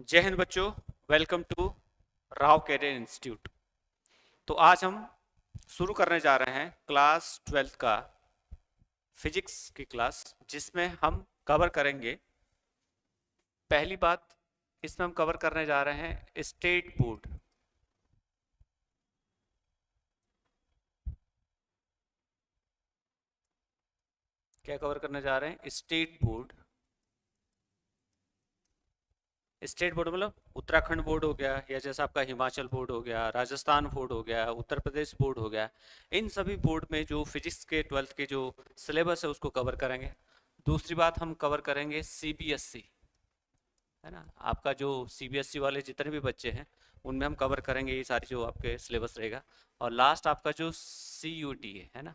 जय हिंद बच्चों। Welcome to Rao career institute. तो आज हम शुरू करने जा रहे हैं क्लास 12 का फिजिक्स की क्लास, जिसमें हम कवर करेंगे। पहली बात, इसमें हम कवर करने जा रहे हैं स्टेट बोर्ड। क्या कवर करने जा रहे हैं? State board. स्टेट बोर्ड मतलब उत्तराखंड बोर्ड हो गया, या जैसा आपका हिमाचल बोर्ड हो गया, राजस्थान बोर्ड हो गया, उत्तर प्रदेश बोर्ड हो गया। इन सभी बोर्ड में जो फिजिक्स के 12th के जो सिलेबस है उसको कवर करेंगे। दूसरी बात, हम कवर करेंगे सीबीएसई, है ना। आपका जो सीबीएसई वाले जितने भी बच्चे हैं उनमें हम कवर करेंगे ये सारी जो आपके सिलेबस रहेगा। और लास्ट आपका जो सीयूटी है ना,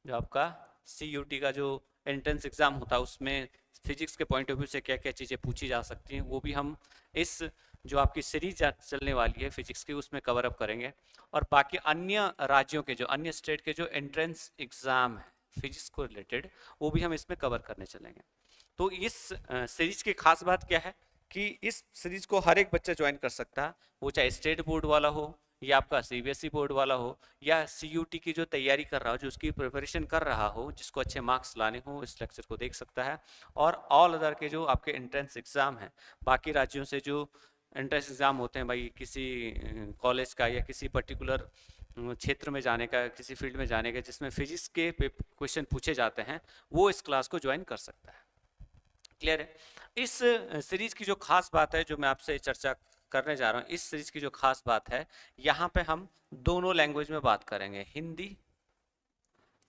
जो आपका सीयूटी का जो एंट्रेंस एग्ज़ाम होता है उसमें फिजिक्स के पॉइंट ऑफ व्यू से क्या क्या चीज़ें पूछी जा सकती हैं, वो भी हम इस जो आपकी सीरीज चलने वाली है फिजिक्स की उसमें कवर अप करेंगे। और बाकी अन्य राज्यों के जो अन्य स्टेट के जो एंट्रेंस एग्ज़ाम है फिजिक्स को रिलेटेड, वो भी हम इसमें कवर करने चलेंगे। तो इस सीरीज की खास बात क्या है कि इस सीरीज को हर एक बच्चा ज्वाइन कर सकता है, वो चाहे स्टेट बोर्ड वाला हो या आपका सीबीएसई बोर्ड वाला हो, या सीयूटी की जो तैयारी कर रहा हो, जो उसकी प्रिपरेशन कर रहा हो, जिसको अच्छे मार्क्स लाने हो, इस लेक्चर को देख सकता है। और ऑल अदर के जो आपके एंट्रेंस एग्जाम हैं, बाकी राज्यों से जो एंट्रेंस एग्जाम होते हैं भाई, किसी कॉलेज का या किसी पर्टिकुलर क्षेत्र में जाने का, किसी फील्ड में जाने का जिसमें फिजिक्स के क्वेश्चन पूछे जाते हैं, वो इस क्लास को ज्वाइन कर सकता है। क्लियर है? इस सीरीज की जो खास बात है जो मैं आपसे चर्चा करने जा रहा हूँ, इस सीरीज की जो खास बात है, यहाँ पे हम दोनों लैंग्वेज में बात करेंगे, हिंदी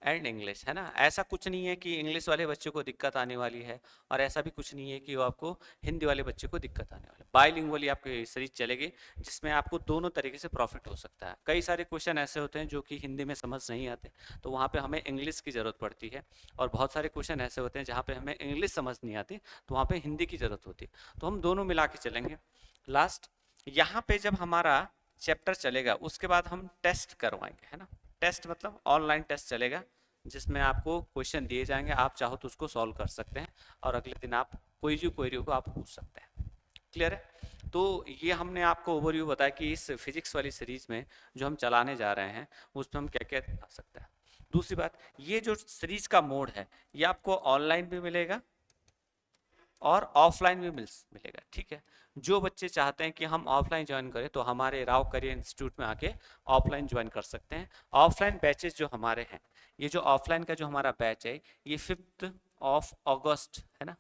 एंड इंग्लिश, है ना। ऐसा कुछ नहीं है कि इंग्लिश वाले बच्चों को दिक्कत आने वाली है, और ऐसा भी कुछ नहीं है कि वो आपको हिंदी वाले बच्चे को दिक्कत आने वाली है। बाइलिंगुअली आपकी सीरीज चलेगी, जिसमें आपको दोनों तरीके से प्रॉफिट हो सकता है। कई सारे क्वेश्चन ऐसे होते हैं जो कि हिंदी में समझ नहीं आते, तो वहाँ पे हमें इंग्लिश की ज़रूरत पड़ती है। और बहुत सारे क्वेश्चन ऐसे होते हैं जहाँ पे हमें इंग्लिश समझ नहीं आती, तो वहाँ पे हिंदी की ज़रूरत होती है। तो हम दोनों मिला के चलेंगे। लास्ट यहाँ पे जब हमारा चैप्टर चलेगा उसके बाद हम टेस्ट करवाएंगे, है ना। टेस्ट मतलब ऑनलाइन टेस्ट चलेगा, जिसमें आपको क्वेश्चन दिए जाएंगे, आप चाहो तो उसको सॉल्व कर सकते हैं, और अगले दिन आप कोई भी क्वेरी को आप पूछ सकते हैं। क्लियर है? तो ये हमने आपको ओवरव्यू बताया कि इस फिजिक्स वाली सीरीज में जो हम चलाने जा रहे हैं उसमें हम क्या क्या आ सकता है। दूसरी बात, ये जो सीरीज का मोड है ये आपको ऑनलाइन भी मिलेगा और ऑफलाइन भी मिलेगा, ठीक है। जो बच्चे चाहते हैं कि हम ऑफलाइन ज्वाइन करें तो हमारे राव करियर इंस्टीट्यूट में आके ऑफलाइन ज्वाइन कर सकते हैं। ऑफलाइन बैचेस जो हमारे हैं, ये जो ऑफलाइन का जो हमारा बैच है ये 5 अगस्त है ना,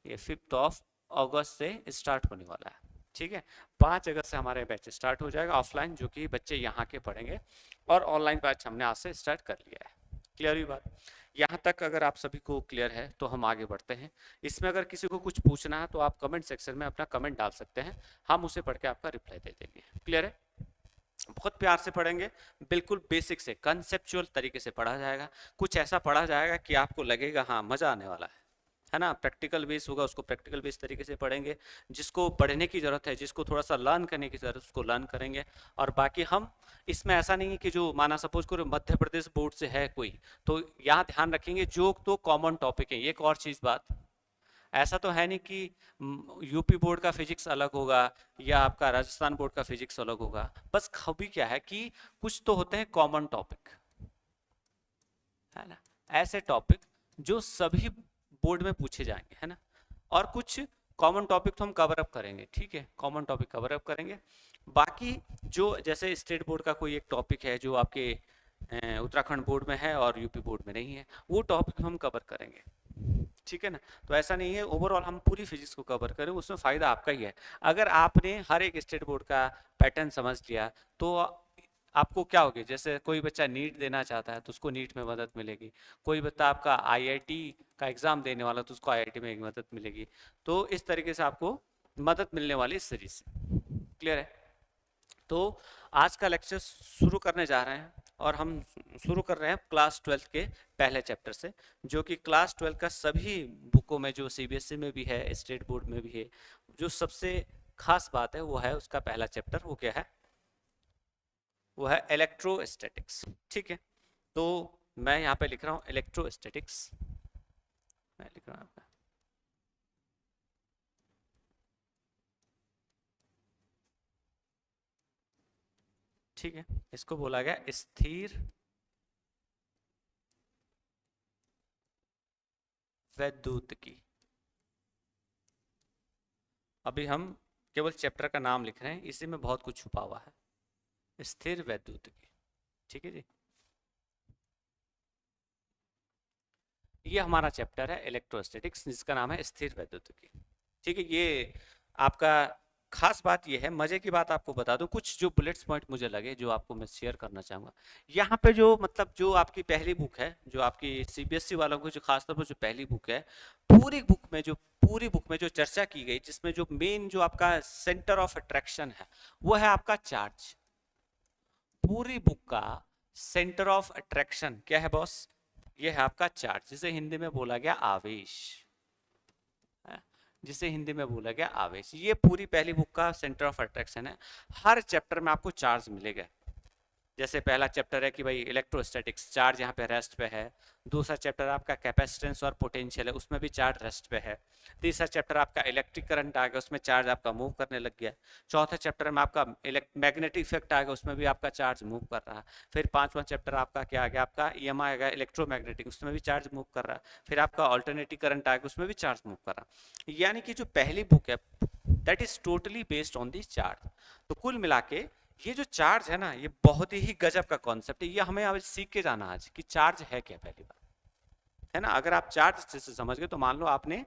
ये 5 अगस्त से स्टार्ट होने वाला है, ठीक है। 5 अगस्त से हमारे बैच स्टार्ट हो जाएगा ऑफलाइन, जो कि बच्चे यहाँ के पढ़ेंगे, और ऑनलाइन बैच हमने आज से स्टार्ट कर लिया है। क्लियर हुई बात? यहाँ तक अगर आप सभी को क्लियर है तो हम आगे बढ़ते हैं। इसमें अगर किसी को कुछ पूछना है तो आप कमेंट सेक्शन में अपना कमेंट डाल सकते हैं, हम उसे पढ़ के आपका रिप्लाई दे देंगे। क्लियर है? बहुत प्यार से पढ़ेंगे, बिल्कुल बेसिक से कंसेप्चुअल तरीके से पढ़ा जाएगा। कुछ ऐसा पढ़ा जाएगा कि आपको लगेगा हाँ मजा आने वाला है ना। प्रैक्टिकल बेस होगा, उसको प्रैक्टिकल बेस तरीके से पढ़ेंगे। जिसको पढ़ने की जरूरत है, जिसको थोड़ा सा लर्न करने की जरूरत है, उसको लर्न करेंगे। और बाकी हम इसमें ऐसा नहीं है कि जो माना सपोज करो मध्य प्रदेश बोर्ड से है कोई, तो यहाँ ध्यान रखेंगे जो तो कॉमन टॉपिक है। एक और चीज बात, ऐसा तो है नहीं कि यूपी बोर्ड का फिजिक्स अलग होगा या आपका राजस्थान बोर्ड का फिजिक्स अलग होगा। बस खूबी क्या है कि कुछ तो होते हैं कॉमन टॉपिक, है ना, ऐसे टॉपिक जो सभी बोर्ड में पूछे जाएंगे, है ना। और कुछ कॉमन टॉपिक तो हम कवर अप करेंगे, ठीक है, कॉमन टॉपिक कवर अप करेंगे। बाकी जो जैसे स्टेट बोर्ड का कोई एक टॉपिक है जो आपके उत्तराखंड बोर्ड में है और यूपी बोर्ड में नहीं है, वो टॉपिक हम कवर करेंगे, ठीक है ना। तो ऐसा नहीं है ओवरऑल हम पूरी फिजिक्स को कवर करें, उसमें फ़ायदा आपका ही है। अगर आपने हर एक स्टेट बोर्ड का पैटर्न समझ लिया तो आपको क्या होगी, जैसे कोई बच्चा नीट देना चाहता है तो उसको नीट में मदद मिलेगी, कोई बच्चा आपका आईआईटी का एग्ज़ाम देने वाला तो उसको आईआईटी में एक मदद मिलेगी। तो इस तरीके से आपको मदद मिलने वाली इस सीरीज से। क्लियर है? तो आज का लेक्चर शुरू करने जा रहे हैं, और हम शुरू कर रहे हैं क्लास 12 के पहले चैप्टर से, जो कि क्लास 12 का सभी बुकों में, जो सीबीएसई में भी है, स्टेट बोर्ड में भी है, जो सबसे खास बात है वो है उसका पहला चैप्टर। वो क्या है? वो है इलेक्ट्रोस्टैटिक्स, ठीक है। तो मैं यहाँ पे लिख रहा हूँ इलेक्ट्रोस्टैटिक्स, मैं लिख रहा हूँ ठीक है, इसको बोला गया स्थिर वैद्युतिकी। अभी हम केवल चैप्टर का नाम लिख रहे हैं, इसी में बहुत कुछ छुपा हुआ है, स्थिर वैद्युतिकी। ठीक है जी, ये हमारा चैप्टर है इलेक्ट्रोस्टैटिक्स, जिसका नाम है स्थिर वैद्युतिकी। ठीक है, ये आपका खास बात ये है, मजे की बात आपको बता दूं, कुछ जो बुलेट्स पॉइंट मुझे लगे जो आपको मैं शेयर करना चाहूंगा। यहाँ पे जो मतलब जो आपकी पहली बुक है, जो आपकी सीबीएसई वालों की जो खासतौर पर जो पहली बुक है, पूरी बुक में जो चर्चा की गई, जिसमें जो मेन जो आपका सेंटर ऑफ अट्रैक्शन है वो है आपका चार्ज। पूरी बुक का सेंटर ऑफ अट्रैक्शन क्या है बॉस? ये है आपका चार्ज, जिसे हिंदी में बोला गया आवेश है, जिसे हिंदी में बोला गया आवेश। ये पूरी पहली बुक का सेंटर ऑफ अट्रैक्शन है। हर चैप्टर में आपको चार्ज मिलेगा। जैसे पहला चैप्टर है कि भाई इलेक्ट्रोस्टैटिक्स, चार्ज यहाँ पे रेस्ट पे है। दूसरा चैप्टर आपका कैपेसिटेंस और पोटेंशियल है, उसमें भी चार्ज रेस्ट पे है। तीसरा चैप्टर आपका इलेक्ट्रिक करंट आ गया, उसमें चार्ज आपका मूव करने लग गया। चौथा चैप्टर में आपका मैग्नेटिक इफेक्ट आ गया, उसमें भी आपका चार्ज मूव कर रहा है। फिर पांचवा चैप्टर आपका क्या आ गया? आपका ईएमआई आ गया, इलेक्ट्रोमैग्नेटिक, उसमें भी चार्ज मूव कर रहा है। फिर आपका ऑल्टरनेटिव करंट आ गया, उसमें भी चार्ज मूव कर रहा है। यानी कि जो पहली बुक है that is totally based on the charge. तो कुल मिला के ये जो चार्ज है ना, ये बहुत ही गजब का कॉन्सेप्ट है। ये हमें अब सीख के जाना आज कि चार्ज है क्या, पहली बार है ना। अगर आप चार्ज अच्छे से समझ गए तो मान लो आपने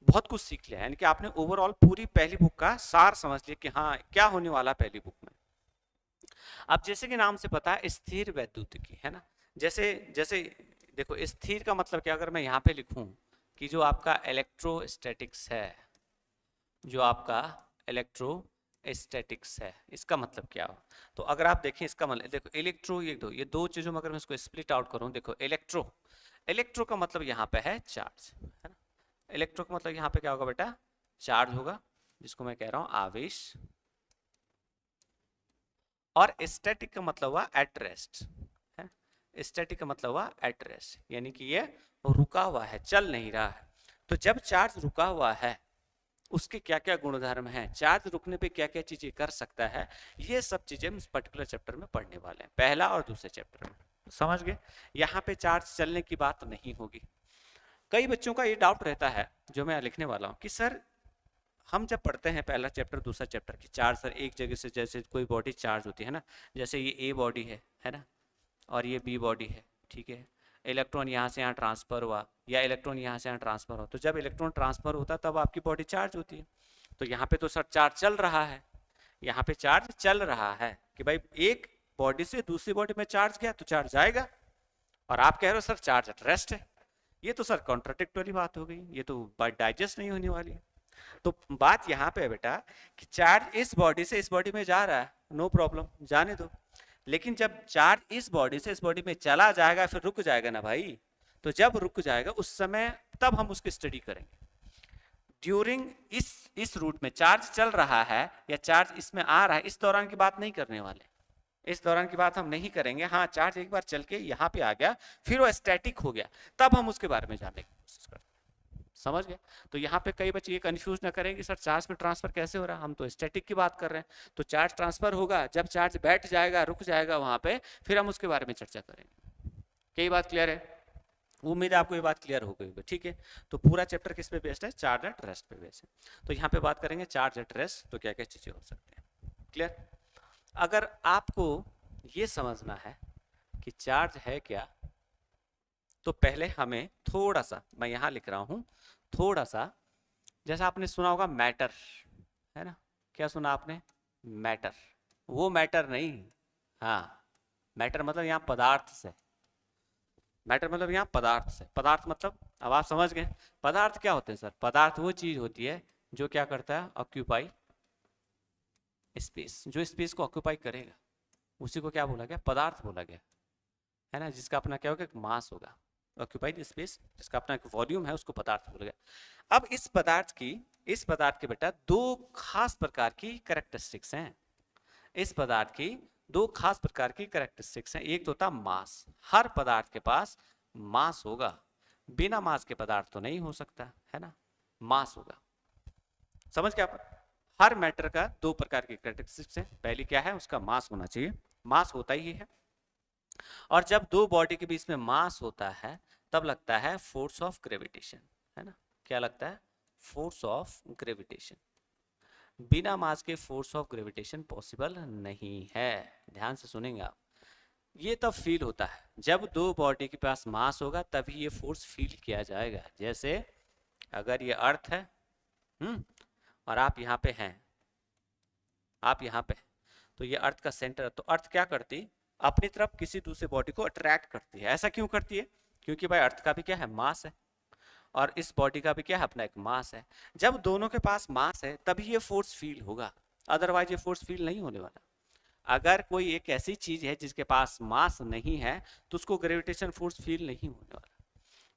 बहुत कुछ सीख लिया, यानी कि आपने ओवरऑल पूरी पहली बुक का सार समझ लिया कि हाँ क्या होने वाला पहली बुक में। अब जैसे कि नाम से पता है स्थिर वैद्युतिकी है ना। जैसे जैसे देखो, स्थिर का मतलब क्या? अगर मैं यहाँ पे लिखूं कि जो आपका इलेक्ट्रोस्टैटिक्स है, जो आपका इलेक्ट्रोस्टैटिक्स है, इसका मतलब क्या हो? तो अगर आप देखें इसका मतलब, देखो इलेक्ट्रो, ये दो चीजों में अगर मैं इसको स्प्लिट आउट करूं, देखो इलेक्ट्रो, इलेक्ट्रो का मतलब यहाँ पे है चार्ज, है ना। इलेक्ट्रो का मतलब यहाँ पे क्या होगा बेटा? चार्ज होगा, जिसको मैं कह रहा हूँ आवेश। और स्टैटिक का मतलब हुआ एट रेस्ट है। स्टैटिक का मतलब हुआ एट रेस्ट, यानी कि ये रुका हुआ है, चल नहीं रहा है। तो जब चार्ज रुका हुआ है उसके क्या क्या गुणधर्म हैं, चार्ज रुकने पे क्या क्या चीजें कर सकता है, ये सब चीजें हम इस पर्टिकुलर चैप्टर में पढ़ने वाले हैं, पहला और दूसरे चैप्टर में। समझ गए? यहाँ पे चार्ज चलने की बात नहीं होगी। कई बच्चों का ये डाउट रहता है जो मैं लिखने वाला हूँ कि सर हम जब पढ़ते हैं पहला चैप्टर दूसरा चैप्टर की चार्ज, सर एक जगह से जैसे कोई बॉडी चार्ज होती है ना, जैसे ये ए बॉडी है ना, और ये बी बॉडी है, ठीक है। इलेक्ट्रॉन यहाँ से यहाँ ट्रांसफर हुआ या इलेक्ट्रॉन यहाँ से यहाँ ट्रांसफर हुआ, तो जब इलेक्ट्रॉन ट्रांसफर होता है तब आपकी बॉडी चार्ज होती है। तो यहाँ पे तो सर चार्ज चल रहा है, यहाँ पे चार्ज चल रहा है कि भाई एक बॉडी से दूसरी बॉडी में चार्ज गया तो चार्ज जाएगा, और आप कह रहे हो सर चार्ज एट रेस्ट है। ये तो सर कॉन्ट्राडिक्टरी बात हो गई, ये तो बात डाइजेस्ट नहीं होने वाली है। तो बात यहाँ पे है बेटा कि चार्ज इस बॉडी से इस बॉडी में जा रहा है, नो प्रॉब्लम, जाने दो। लेकिन जब चार्ज इस बॉडी से इस बॉडी में चला जाएगा फिर रुक जाएगा ना भाई। तो जब रुक जाएगा उस समय तब हम उसकी स्टडी करेंगे। ड्यूरिंग इस रूट में चार्ज चल रहा है या चार्ज इसमें आ रहा है, इस दौरान की बात नहीं करने वाले। इस दौरान की बात हम नहीं करेंगे। हाँ, चार्ज एक बार चल के यहाँ पे आ गया फिर वो स्टैटिक हो गया, तब हम उसके बारे में जानने की कोशिश करते हैं। समझ गए? तो यहाँ पे कई बच्चे ये कंफ्यूज ना करें कि सर चार्ज में ट्रांसफर कैसे हो रहा है, हम तो स्टैटिक की बात कर रहे हैं। तो चार्ज ट्रांसफर होगा जब चार्ज बैठ जाएगा, रुक जाएगा वहां पे, फिर हम उसके बारे में चर्चा करेंगे। कई बात क्लियर है? उम्मीद है आपको ये बात क्लियर हो गई होगी। ठीक है, तो पूरा चैप्टर किस पे बेस्ड है? चार्ज एट रेस्ट पे बेस्ड है। तो यहाँ पे बात करेंगे चार्ज एट रेस्ट, तो क्या क्या चीजें हो सकती हैं। क्लियर? अगर आपको ये समझना है कि चार्ज है क्या, तो पहले हमें थोड़ा सा, मैं यहां लिख रहा हूं थोड़ा सा, जैसा आपने सुना होगा मैटर, है ना। क्या सुना आपने? मैटर। वो मैटर नहीं, हाँ, मैटर मतलब यहाँ पदार्थ से, मैटर मतलब यहाँ पदार्थ से, पदार्थ मतलब अब आप समझ गए। पदार्थ क्या होते हैं सर? पदार्थ वो चीज होती है जो क्या करता है? ऑक्यूपाई स्पेस, जो स्पेस को ऑक्यूपाई करेगा उसी को क्या बोला गया? पदार्थ बोला गया, है ना। जिसका अपना क्या होगा? एक मास होगा, ऑक्यूपाइड स्पेस, जिसका अपना एक वॉल्यूम है, उसको पदार्थ बोला गया। अब इस पदार्थ के बेटा दो खास प्रकार की कैरेक्टरिस्टिक्स हैं। इस पदार्थ की दो खास प्रकार की कैरेक्टरिस्टिक्स हैं। एक तो होता मास, हर पदार्थ के पास मास होगा, बिना मास के पदार्थ तो नहीं हो सकता, है ना। मास होगा, समझ गया आप? हर मैटर का दो प्रकार की कैरेक्टरिस्टिक्स है। पहली क्या है? उसका मास होना चाहिए, मास होता ही है। और जब दो बॉडी के बीच में मास होता है तब लगता है फोर्स ऑफ ग्रेविटेशन, है ना। क्या लगता है? Force of gravitation. बिना मास के फोर्स ऑफ ग्रेविटेशन पॉसिबल नहीं है। ध्यान से सुनेंगे आप। ये तब फील होता है जब दो बॉडी के पास मास होगा, तभी ये फोर्स फील किया जाएगा। जैसे अगर ये अर्थ है, और आप यहाँ पे हैं, आप यहाँ पे हैं, तो ये अर्थ का सेंटर है, तो अर्थ क्या करती, अपनी तरफ किसी दूसरे बॉडी को अट्रैक्ट करती है। ऐसा क्यों करती है? क्योंकि भाई अर्थ का भी क्या है, मास है, और इस बॉडी का भी क्या है, अपना एक मास है। जब दोनों के पास मास है तभी ये फोर्स फील होगा, अदरवाइज ये फोर्स फील नहीं होने वाला। अगर कोई एक ऐसी चीज है जिसके पास मास नहीं है तो उसको ग्रेविटेशन फोर्स फील नहीं होने वाला।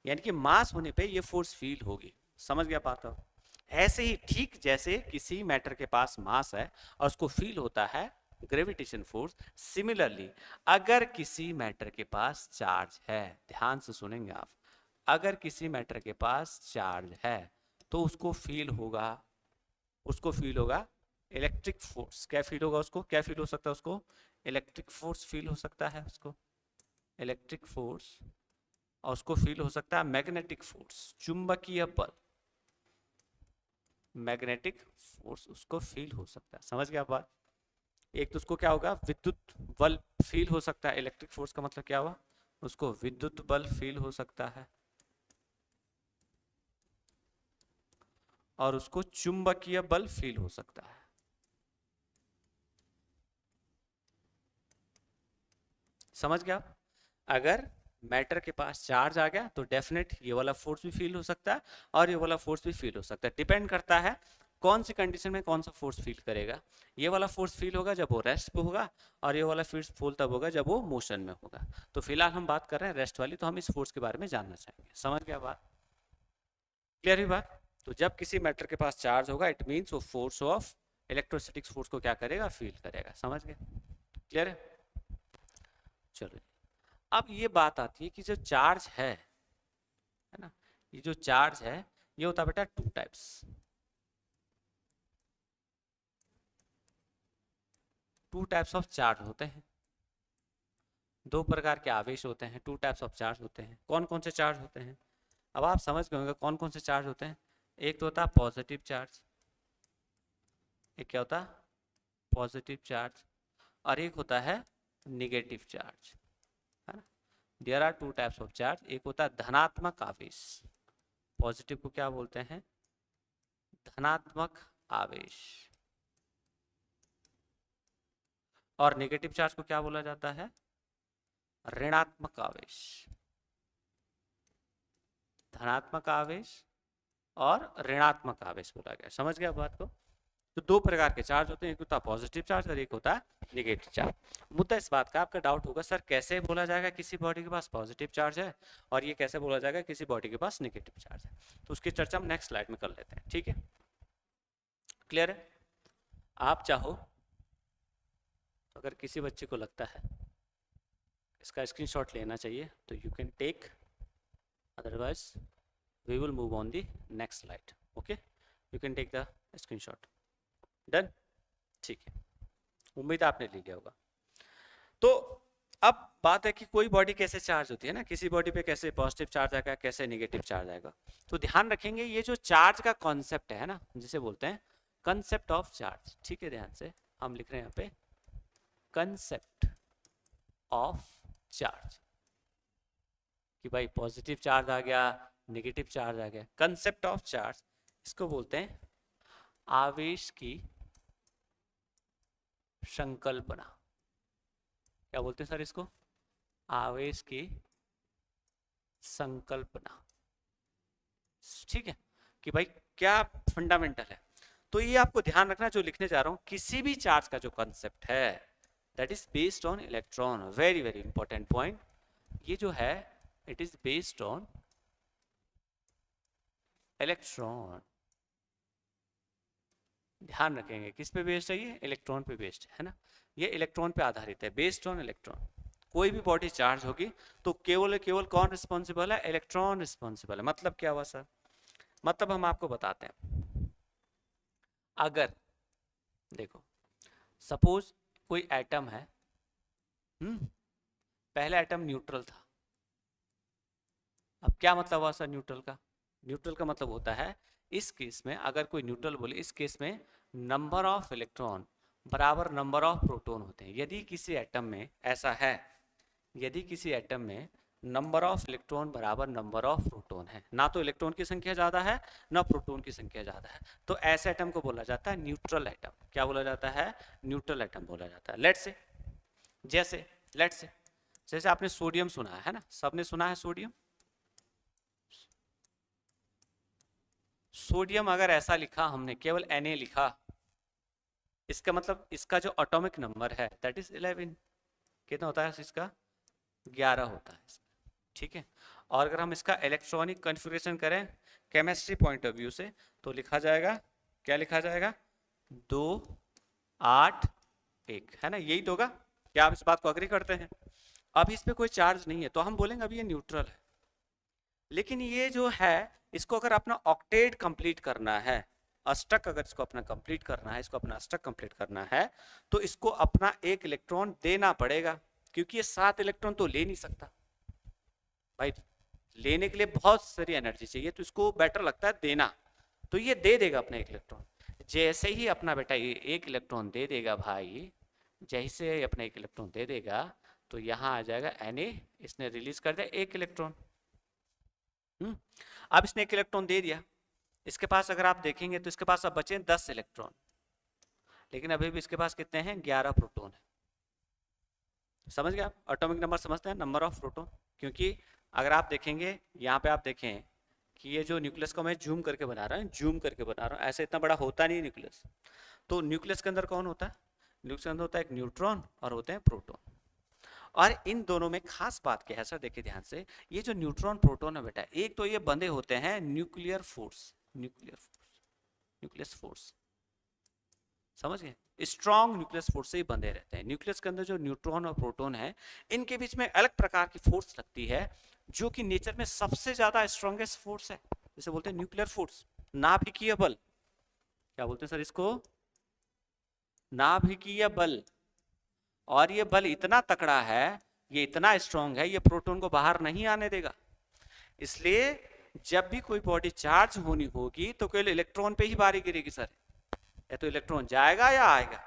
यानी कि मास होने पे ये फोर्स फील होगी। समझ गया बात हो? ऐसे ही ठीक जैसे किसी मैटर के पास मास है और उसको फील होता है ग्रेविटेशन फोर्स, सिमिलरली अगर किसी मैटर के पास चार्ज है, ध्यान से सुनेंगे आप, अगर किसी मैटर के पास चार्ज है तो उसको फील होगा, उसको फील होगा इलेक्ट्रिक फोर्स। क्या फील होगा उसको? क्या फील हो सकता है उसको? इलेक्ट्रिक फोर्स फील हो सकता है उसको, इलेक्ट्रिक फोर्स। और उसको फील हो सकता है मैग्नेटिक फोर्स, चुंबकीय बल, मैग्नेटिक फोर्स उसको फील हो सकता है। समझ गया बात? एक तो उसको क्या होगा, विद्युत बल फील हो सकता है। इलेक्ट्रिक फोर्स का मतलब क्या हुआ, उसको विद्युत बल फील हो सकता है, और उसको चुंबकीय बल फील हो सकता है। समझ गया? अगर मैटर के पास चार्ज आ गया तो डेफिनेट ये वाला फोर्स भी फील हो सकता है और ये वाला फोर्स भी फील हो सकता है। डिपेंड करता है कौन सी कंडीशन में कौन सा फोर्स फील करेगा। ये वाला फोर्स फील होगा जब वो रेस्ट पे होगा, और ये वाला फोर्स फील तब होगा जब वो मोशन में होगा। तो फिलहाल हम बात कर रहे हैं रेस्ट वाली, तो हम इस फोर्स के बारे में जानना चाहेंगे। समझ गया बात? क्लियर हुई बात? तो जब किसी मैटर के पास चार्ज होगा इट मीन्स वो फोर्स ऑफ इलेक्ट्रोस्टैटिक फोर्स को क्या करेगा, फील करेगा। समझ गए? क्लियर है? चलो, अब ये बात आती है कि जो चार्ज है ना, ये जो चार्ज है ये होता है बेटा two types. To types of charge होते हैं, दो प्रकार के आवेश होते हैं, टू टाइप्स ऑफ चार्ज होते हैं। कौन कौन से चार्ज होते हैं? अब आप समझ गए होंगे कौन कौन से चार्ज होते हैं। एक तो होता है पॉजिटिव चार्ज, एक क्या होता है, पॉजिटिव चार्ज, और एक होता है निगेटिव चार्ज, है ना। There are two types of charge. एक होता है धनात्मक आवेश, पॉजिटिव को क्या बोलते हैं, धनात्मक आवेश, और नेगेटिव चार्ज को क्या बोला जाता है, ऋणात्मक आवेश। धनात्मक आवेश और ऋणात्मक आवेश बोला गया। समझ गया बात को? तो दो प्रकार के चार्ज होते हैं, एक होता है पॉजिटिव चार्ज और एक होता है निगेटिव चार्ज। मुद्दा इस बात का आपका डाउट होगा, सर कैसे बोला जाएगा किसी बॉडी के पास पॉजिटिव चार्ज है और ये कैसे बोला जाएगा किसी बॉडी के पास नेगेटिव चार्ज है। तो उसकी चर्चा हम नेक्स्ट स्लाइड में कर लेते हैं, ठीक है? क्लियर है? आप चाहो अगर किसी बच्चे को लगता है इसका स्क्रीनशॉट लेना चाहिए तो you can take, otherwise we will move on the next slide. Okay, you can take the screenshot. Done? ठीक है, उम्मीद आपने ले लिया होगा। तो अब बात है कि कोई बॉडी कैसे चार्ज होती है ना, किसी बॉडी पे कैसे पॉजिटिव चार्ज आएगा, कैसे नेगेटिव चार्ज आएगा। तो ध्यान रखेंगे ये जो चार्ज का कॉन्सेप्ट है ना, जिसे बोलते हैं कंसेप्ट ऑफ चार्ज। ठीक है, ध्यान से हम लिख रहे हैं यहाँ पे कंसेप्ट ऑफ चार्ज, कि भाई पॉजिटिव चार्ज आ गया, नेगेटिव चार्ज आ गया। कंसेप्ट ऑफ चार्ज इसको बोलते हैं आवेश की संकल्पना। क्या बोलते हैं सर इसको? आवेश की संकल्पना। ठीक है, कि भाई क्या फंडामेंटल है। तो ये आपको ध्यान रखना, जो लिखने जा रहा हूं, किसी भी चार्ज का जो कंसेप्ट है that is based on electron. Very very important point, ये जो है it is based on electron. ध्यान रखेंगे किस पे बेस्ड है, ये इलेक्ट्रॉन पे बेस्ड है ना, ये इलेक्ट्रॉन पे आधारित है, बेस्ड ऑन इलेक्ट्रॉन। कोई भी बॉडी चार्ज होगी तो केवल केवल कौन रिस्पॉन्सिबल है, इलेक्ट्रॉन रिस्पॉन्सिबल है। मतलब क्या हुआ सर? मतलब हम आपको बताते हैं, अगर देखो सपोज कोई एटम है, पहला एटम न्यूट्रल था। अब क्या मतलब हुआ सर न्यूट्रल का? न्यूट्रल का मतलब होता है इस केस में, अगर कोई न्यूट्रल बोले, इस केस में नंबर ऑफ इलेक्ट्रॉन बराबर नंबर ऑफ प्रोटॉन होते हैं। यदि किसी एटम में ऐसा है, यदि किसी एटम में नंबर ऑफ इलेक्ट्रॉन बराबर नंबर ऑफ प्रोटॉन है, ना तो इलेक्ट्रॉन की संख्या ज़्यादा है ना प्रोटॉन की संख्या ज़्यादा है, तो ऐसे एटम को बोला जाता है न्यूट्रल एटम। क्या बोला जाता है? न्यूट्रल एटम बोला जाता है। लेट्स से, जैसे लेट्स से, जैसे आपने सोडियम सुना है ना, सबने सुना है सोडियम। सोडियम अगर ऐसा लिखा हमने, केवल Na लिखा, इसका मतलब इसका जो एटॉमिक नंबर है दैट इज 11। कितना होता है इसका? 11 होता है इसका, ठीक है। और अगर हम इसका इलेक्ट्रॉनिक कॉन्फ़िगरेशन करें केमिस्ट्री पॉइंट ऑफ व्यू से, तो लिखा जाएगा, क्या लिखा जाएगा? 2 8 1, है ना? यही तो होगा। क्या आप इस बात को अग्री करते हैं? अब इस पे कोई चार्ज नहीं है तो हम बोलेंगे अभी ये न्यूट्रल है। लेकिन ये जो है, इसको अगर अपना ऑक्टेट कंप्लीट करना है, अष्टक अगर इसको अपना कंप्लीट करना है, इसको अपना अष्टक कंप्लीट करना है, तो इसको अपना एक इलेक्ट्रॉन देना पड़ेगा, क्योंकि ये 7 इलेक्ट्रॉन तो ले नहीं सकता भाई। लेने के लिए बहुत सारी एनर्जी चाहिए, तो इसको बेटर लगता है देना। तो ये दे देगा अपना एक इलेक्ट्रॉन। जैसे ही अपना बेटा ये एक इलेक्ट्रॉन दे देगा भाई, जैसे अपना एक इलेक्ट्रॉन दे देगा, तो यहाँ आ जाएगा Na, इसने रिलीज कर दिया एक इलेक्ट्रॉन। अब इसने एक इलेक्ट्रॉन दे दिया, इसके पास अगर आप देखेंगे तो इसके पास अब बचे 10 इलेक्ट्रॉन, लेकिन अभी भी इसके पास कितने हैं? 11 प्रोटॉन है। समझ गए आप? एटॉमिक नंबर समझते हैं, नंबर ऑफ प्रोटॉन। क्योंकि अगर आप देखेंगे यहाँ पे, आप देखें कि ये जो न्यूक्लियस को मैं जूम करके बना रहा हूँ, जूम करके बना रहा हूँ, ऐसे इतना बड़ा होता नहीं न्यूक्लियस। तो न्यूक्लियस के अंदर कौन होता है? न्यूक्लियस के अंदर होता है एक न्यूट्रॉन और होते हैं प्रोटॉन। और इन दोनों में खास बात क्या है सर, देखिए ध्यान से, ये जो न्यूट्रॉन प्रोटॉन है बेटा, एक तो ये बंधे होते हैं nuclear force, nuclear force, nucleus force, समझ गए? स्ट्रॉन्ग न्यूक्लियस फोर्स से ही बंधे रहते हैं। न्यूक्लियस के अंदर जो न्यूट्रॉन और प्रोटॉन है, इनके बीच में अलग प्रकार की फोर्स लगती है, जो कि नेचर में सबसे ज्यादा स्ट्रॉन्गेस्ट फोर्स है, जिसे बोलते हैं न्यूक्लियर फोर्स, नाभिकीय बल। क्या बोलते हैं सर इसको? नाभिकीय बल। और ये बल इतना तकड़ा है, ये इतना स्ट्रांग है, ये प्रोटॉन को बाहर नहीं आने देगा। इसलिए जब भी कोई बॉडी चार्ज होनी होगी तो केवल इलेक्ट्रॉन पे ही बारी गिरेगी सर, या तो इलेक्ट्रॉन जाएगा या आएगा।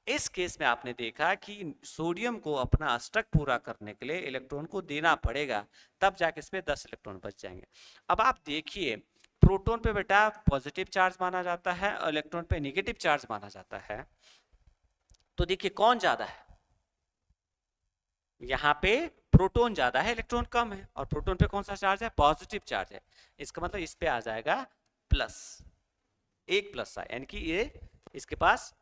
इस केस में आपने देखा कि सोडियम को अपना अष्टक पूरा करने के लिए इलेक्ट्रॉन को देना पड़ेगा, तब जाके इसमें 10 इलेक्ट्रॉन बच जाएंगे। अब आप देखिए, प्रोटॉन पे बेटा पॉजिटिव चार्ज माना जाता है और इलेक्ट्रॉन पे निगेटिव चार्ज माना जाता है। तो देखिए कौन ज्यादा है? यहाँ पे प्रोटॉन ज्यादा है, इलेक्ट्रॉन कम है। और प्रोटॉन पे कौन सा चार्ज है? पॉजिटिव चार्ज है। इसका मतलब इस पे आ जाएगा प्लस, एक प्लस है, यानी कि ये इसके पास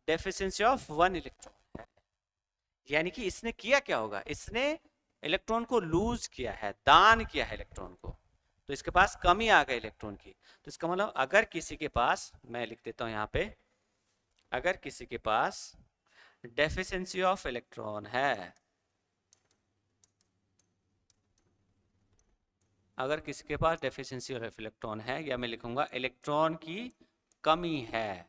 डेफिशिएंसी ऑफ 1 इलेक्ट्रॉन है। यानी कि इसने किया क्या होगा? इसने इलेक्ट्रॉन को लूज किया है, दान किया है इलेक्ट्रॉन को, तो इसके पास कमी आ गई इलेक्ट्रॉन की। तो इसका मतलब अगर किसी के पास, मैं लिख देता हूं यहाँ पे, अगर किसी के पास डेफिशिएंसी ऑफ इलेक्ट्रॉन है, अगर किसी के पास डेफिशिएंसी ऑफ इलेक्ट्रॉन है, या मैं लिखूंगा इलेक्ट्रॉन की कमी है,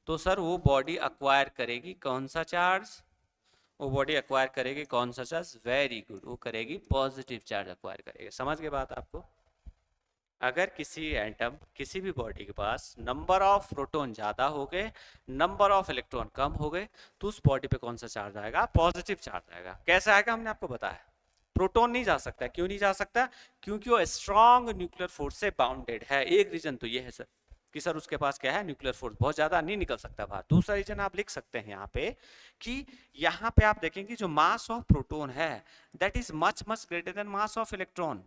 तो सर वो बॉडी अक्वायर करेगी कौन सा चार्ज? वो बॉडी अक्वायर करेगी कौन सा चार्ज? वेरी गुड, वो करेगी पॉजिटिव चार्ज अक्वायर करेगी। समझ गए बात आपको? अगर किसी एटम, किसी भी बॉडी के पास नंबर ऑफ प्रोटॉन ज्यादा हो गए, नंबर ऑफ इलेक्ट्रॉन कम हो गए, तो उस बॉडी पे कौन सा चार्ज आएगा? पॉजिटिव चार्ज आएगा। कैसे आएगा हमने आपको बताया। प्रोटॉन नहीं जा सकता। क्यों नहीं जा सकता? क्योंकि वो स्ट्रॉन्ग न्यूक्लियर फोर्स से बाउंडेड है। एक रीजन तो ये है सर कि सर उसके पास क्या है? न्यूक्लियर फोर्स बहुत ज्यादा नहीं निकल सकता बाहर। दूसरा रीजन आप लिख सकते हैं यहाँ पे कि यहाँ पे आप देखेंगे जो मास ऑफ प्रोटॉन है that is much much greater then mass of electron.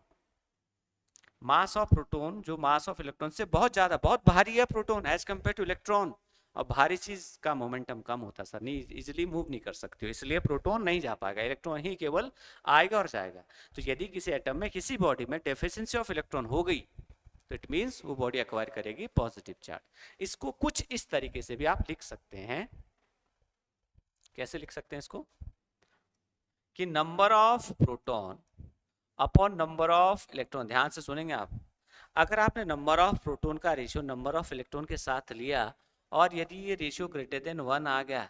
Mass of proton जो मास ऑफ इलेक्ट्रॉन से बहुत ज्यादा, बहुत भारी है proton as compare to electron. और भारी चीज का मोमेंटम कम होता है सर, नहीं इजिली मूव नहीं कर सकती हो, इसलिए प्रोटॉन नहीं जा पाएगा, इलेक्ट्रॉन ही केवल आएगा और जाएगा। तो यदि किसी एटम में, किसी बॉडी में डेफिशिएंसी ऑफ इलेक्ट्रॉन हो गई, तो इट मींस वो बॉडी एक्वायर करेगी पॉजिटिव चार्ज। इसको कुछ इस तरीके से भी आप लिख सकते हैं। कैसे लिख सकते हैं इसको? कि number of proton upon number of electron. ध्यान से सुनेंगे आप। अगर आपने नंबर ऑफ प्रोटॉन का रेशियो नंबर ऑफ इलेक्ट्रॉन के साथ लिया, और यदि ये रेशियो ग्रेटर देन 1 आ गया,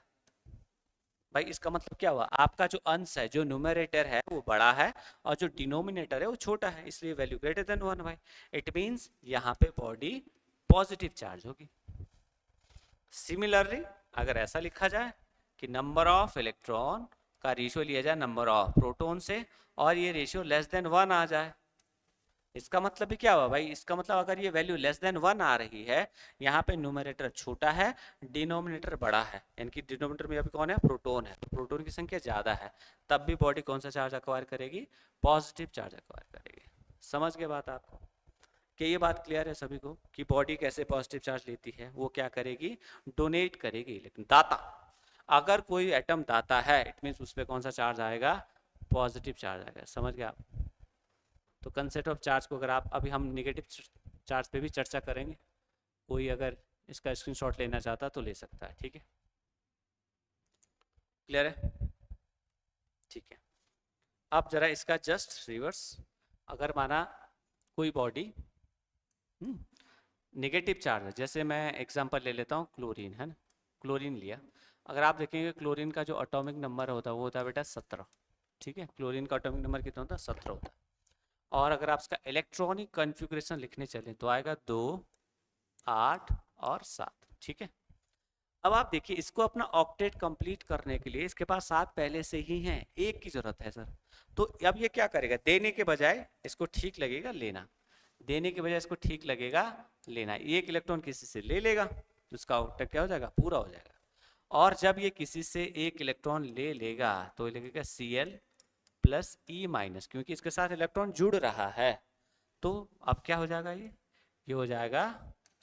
भाई इसका मतलब क्या हुआ, आपका जो अंश है, जो न्यूमरेटर है वो बड़ा है और जो डिनोमिनेटर है वो छोटा है, इसलिए वैल्यू ग्रेटर देन 1 भाई। इट मींस यहाँ पे बॉडी पॉजिटिव चार्ज होगी। सिमिलरली अगर ऐसा लिखा जाए कि नंबर ऑफ इलेक्ट्रॉन का रेशियो लिया जाए नंबर ऑफ प्रोटॉन से और ये रेशियो लेस देन 1 आ जाए, इसका मतलब भी क्या हुआ भाई, इसका मतलब अगर ये वैल्यू लेस देन 1 आ रही है, यहाँ पे न्यूमरेटर छोटा है, डिनोमिनेटर बड़ा है, यानी कि डिनोमिनेटर में अभी कौन है, प्रोटॉन है, तो प्रोटॉन की संख्या ज़्यादा है, तब भी बॉडी कौन सा चार्ज अक्वायर करेगी, पॉजिटिव चार्ज अक्वायर करेगी। समझ गए बात आपको, कि ये बात क्लियर है सभी को कि बॉडी कैसे पॉजिटिव चार्ज लेती है, वो क्या करेगी, डोनेट करेगी, लेकिन दाता, अगर कोई एटम दाता है इट मीन्स उस पर कौन सा चार्ज आएगा, पॉजिटिव चार्ज आएगा। समझ गए आप। तो कंसेप्ट ऑफ चार्ज को अगर आप, अभी हम निगेटिव चार्ज पे भी चर्चा करेंगे, कोई अगर इसका स्क्रीनशॉट लेना चाहता तो ले सकता है, ठीक है, क्लियर है, ठीक है। अब जरा इसका जस्ट रिवर्स, अगर माना कोई बॉडी नेगेटिव चार्ज है, जैसे मैं एग्जांपल ले लेता हूँ क्लोरीन, है ना, क्लोरीन लिया, अगर आप देखेंगे क्लोरीन का जो एटॉमिक नंबर होता है वो होता है बेटा 17, ठीक है, क्लोरीन का एटॉमिक नंबर कितना होता है, 17 होता है। और अगर आप इसका इलेक्ट्रॉनिक कॉन्फ़िगरेशन लिखने चलें तो आएगा 2, 8 और 7, ठीक है। अब आप देखिए इसको अपना ऑक्टेट कंप्लीट करने के लिए इसके पास 7 पहले से ही हैं, एक की जरूरत है सर। तो अब ये क्या करेगा, देने के बजाय इसको ठीक लगेगा लेना, देने के बजाय इसको ठीक लगेगा लेना, एक इलेक्ट्रॉन किसी से ले लेगा तो उसका ऑक्टेट क्या हो जाएगा, पूरा हो जाएगा। और जब ये किसी से एक इलेक्ट्रॉन ले लेगा तो ये लगेगा Cl प्लस ई माइनस, क्योंकि इसके साथ इलेक्ट्रॉन जुड़ रहा है, तो अब क्या हो जाएगा, ये हो जाएगा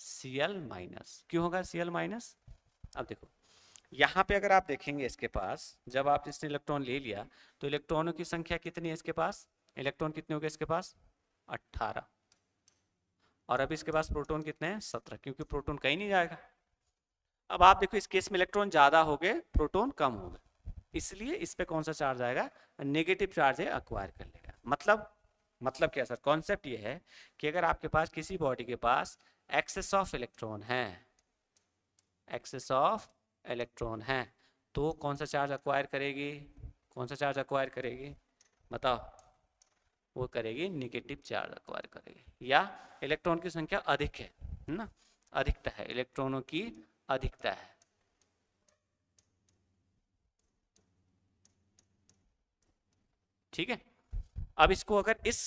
Cl माइनस। क्यों होगा Cl माइनस, अब देखो यहाँ पे अगर आप देखेंगे इसके पास, जब आप इसने इलेक्ट्रॉन ले लिया तो इलेक्ट्रॉनों की संख्या कितनी है इसके पास, इलेक्ट्रॉन कितने हो गए इसके पास, 18, और अभी इसके पास प्रोटॉन कितने हैं, 17, क्योंकि प्रोटॉन कहीं नहीं जाएगा। अब आप देखो इस केस में इलेक्ट्रॉन ज्यादा हो गए, प्रोटॉन कम हो गए, इसलिए इस पे कौन सा चार्ज आएगा, नेगेटिव चार्ज है, अक्वायर कर लेगा। मतलब क्या सर, कॉन्सेप्ट ये है कि अगर आपके पास किसी बॉडी के पास एक्सेस ऑफ इलेक्ट्रॉन है, एक्सेस ऑफ इलेक्ट्रॉन है, तो कौन सा चार्ज अक्वायर करेगी, कौन सा चार्ज अक्वायर करेगी, बताओ, वो करेगी निगेटिव चार्ज अक्वायर करेगी, या इलेक्ट्रॉन की संख्या अधिक है ना, अधिकता है, इलेक्ट्रॉनों की अधिकता है, ठीक है। अब इसको अगर इस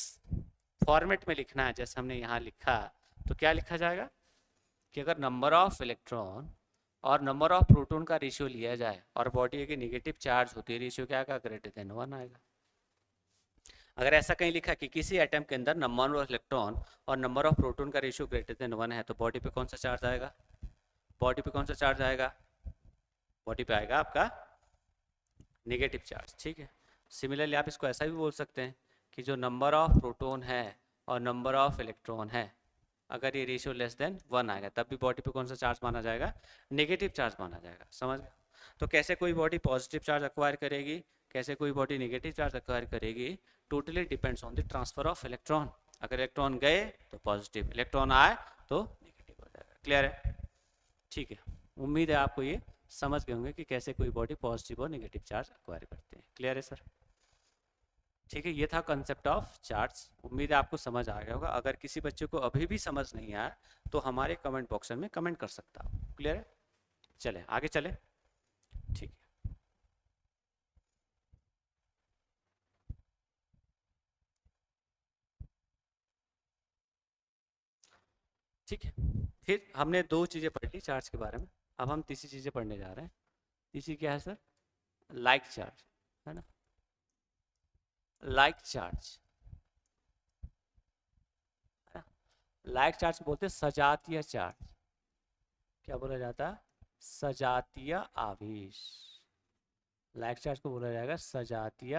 फॉर्मेट में लिखना है जैसे हमने यहाँ लिखा, तो क्या लिखा जाएगा कि अगर नंबर ऑफ इलेक्ट्रॉन और नंबर ऑफ प्रोटॉन का रेशियो लिया जाए और बॉडी की नेगेटिव चार्ज होती है, रेशियो क्या आएगा, ग्रेटर देन 1 आएगा। अगर ऐसा कहीं लिखा कि किसी एटम के अंदर नंबर ऑफ इलेक्ट्रॉन और नंबर ऑफ प्रोटॉन का रेशियो ग्रेटर देन 1 है, तो बॉडी पे कौन सा चार्ज आएगा, बॉडी पे कौन सा चार्ज आएगा, बॉडी पे आएगा आपका नेगेटिव चार्ज, ठीक है। सिमिलरली आप इसको ऐसा भी बोल सकते हैं कि जो नंबर ऑफ प्रोटॉन है और नंबर ऑफ इलेक्ट्रॉन है, अगर ये रेशियो लेस देन 1 आएगा तब भी बॉडी पे कौन सा चार्ज माना जाएगा, नेगेटिव चार्ज माना जाएगा। समझ गए। तो कैसे कोई बॉडी पॉजिटिव चार्ज अक्वायर करेगी, कैसे कोई बॉडी नेगेटिव चार्ज अक्वायर करेगी, totally depends on the transfer of electron. अगर इलेक्ट्रॉन गए तो पॉजिटिव, इलेक्ट्रॉन आए तो नेगेटिव हो जाएगा। क्लियर है, ठीक है। उम्मीद है आपको ये समझ गए होंगे कि कैसे कोई बॉडी पॉजिटिव और नेगेटिव चार्ज अक्वायर करते हैं। क्लियर है सर, ठीक है। ये था कंसेप्ट ऑफ चार्ज, उम्मीद है आपको समझ आ गया होगा। अगर किसी बच्चे को अभी भी समझ नहीं आया तो हमारे कमेंट बॉक्स में कमेंट कर सकता हो। क्लियर है, चले आगे चले, ठीक है। ठीक है, फिर हमने दो चीज़ें पढ़ ली चार्ज के बारे में, अब हम तीसरी चीज़ें पढ़ने जा रहे हैं। तीसरी क्या है सर, लाइक चार्ज, है ना, लाइक चार्ज, है ना, लाइक चार्ज को बोलते हैं सजातीय चार्ज। क्या बोला जाता है, सजातीय आवेश। लाइक चार्ज को बोला जाएगा सजातीय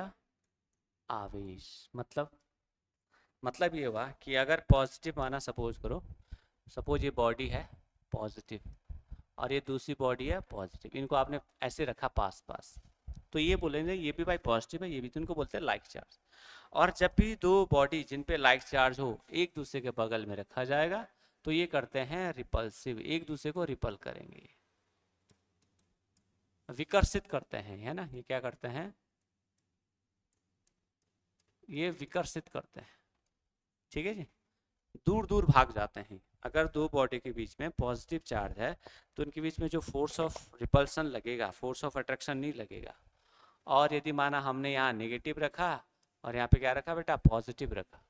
आवेश। मतलब ये हुआ कि अगर पॉजिटिव माना, सपोज करो, सपोज ये बॉडी है पॉजिटिव और ये दूसरी बॉडी है पॉजिटिव, इनको आपने ऐसे रखा पास पास, तो ये बोलेंगे ये भी भाई पॉजिटिव है, ये भी, तो इनको बोलते हैं लाइक चार्ज। और जब भी दो बॉडी जिन पे लाइक चार्ज हो एक दूसरे के बगल में रखा जाएगा तो ये करते हैं रिपल्सिव, एक दूसरे को रिपल करेंगे, विकर्षित करते हैं, है ना, ये क्या करते हैं, ये विकर्षित करते हैं, ठीक है जी, दूर दूर भाग जाते हैं। अगर दो बॉडी के बीच में पॉजिटिव चार्ज है तो उनके बीच में जो फोर्स ऑफ रिपल्सन लगेगा, फोर्स ऑफ अट्रैक्शन नहीं लगेगा। और यदि माना हमने यहाँ नेगेटिव रखा और यहाँ पे क्या रखा बेटा, पॉजिटिव रखा,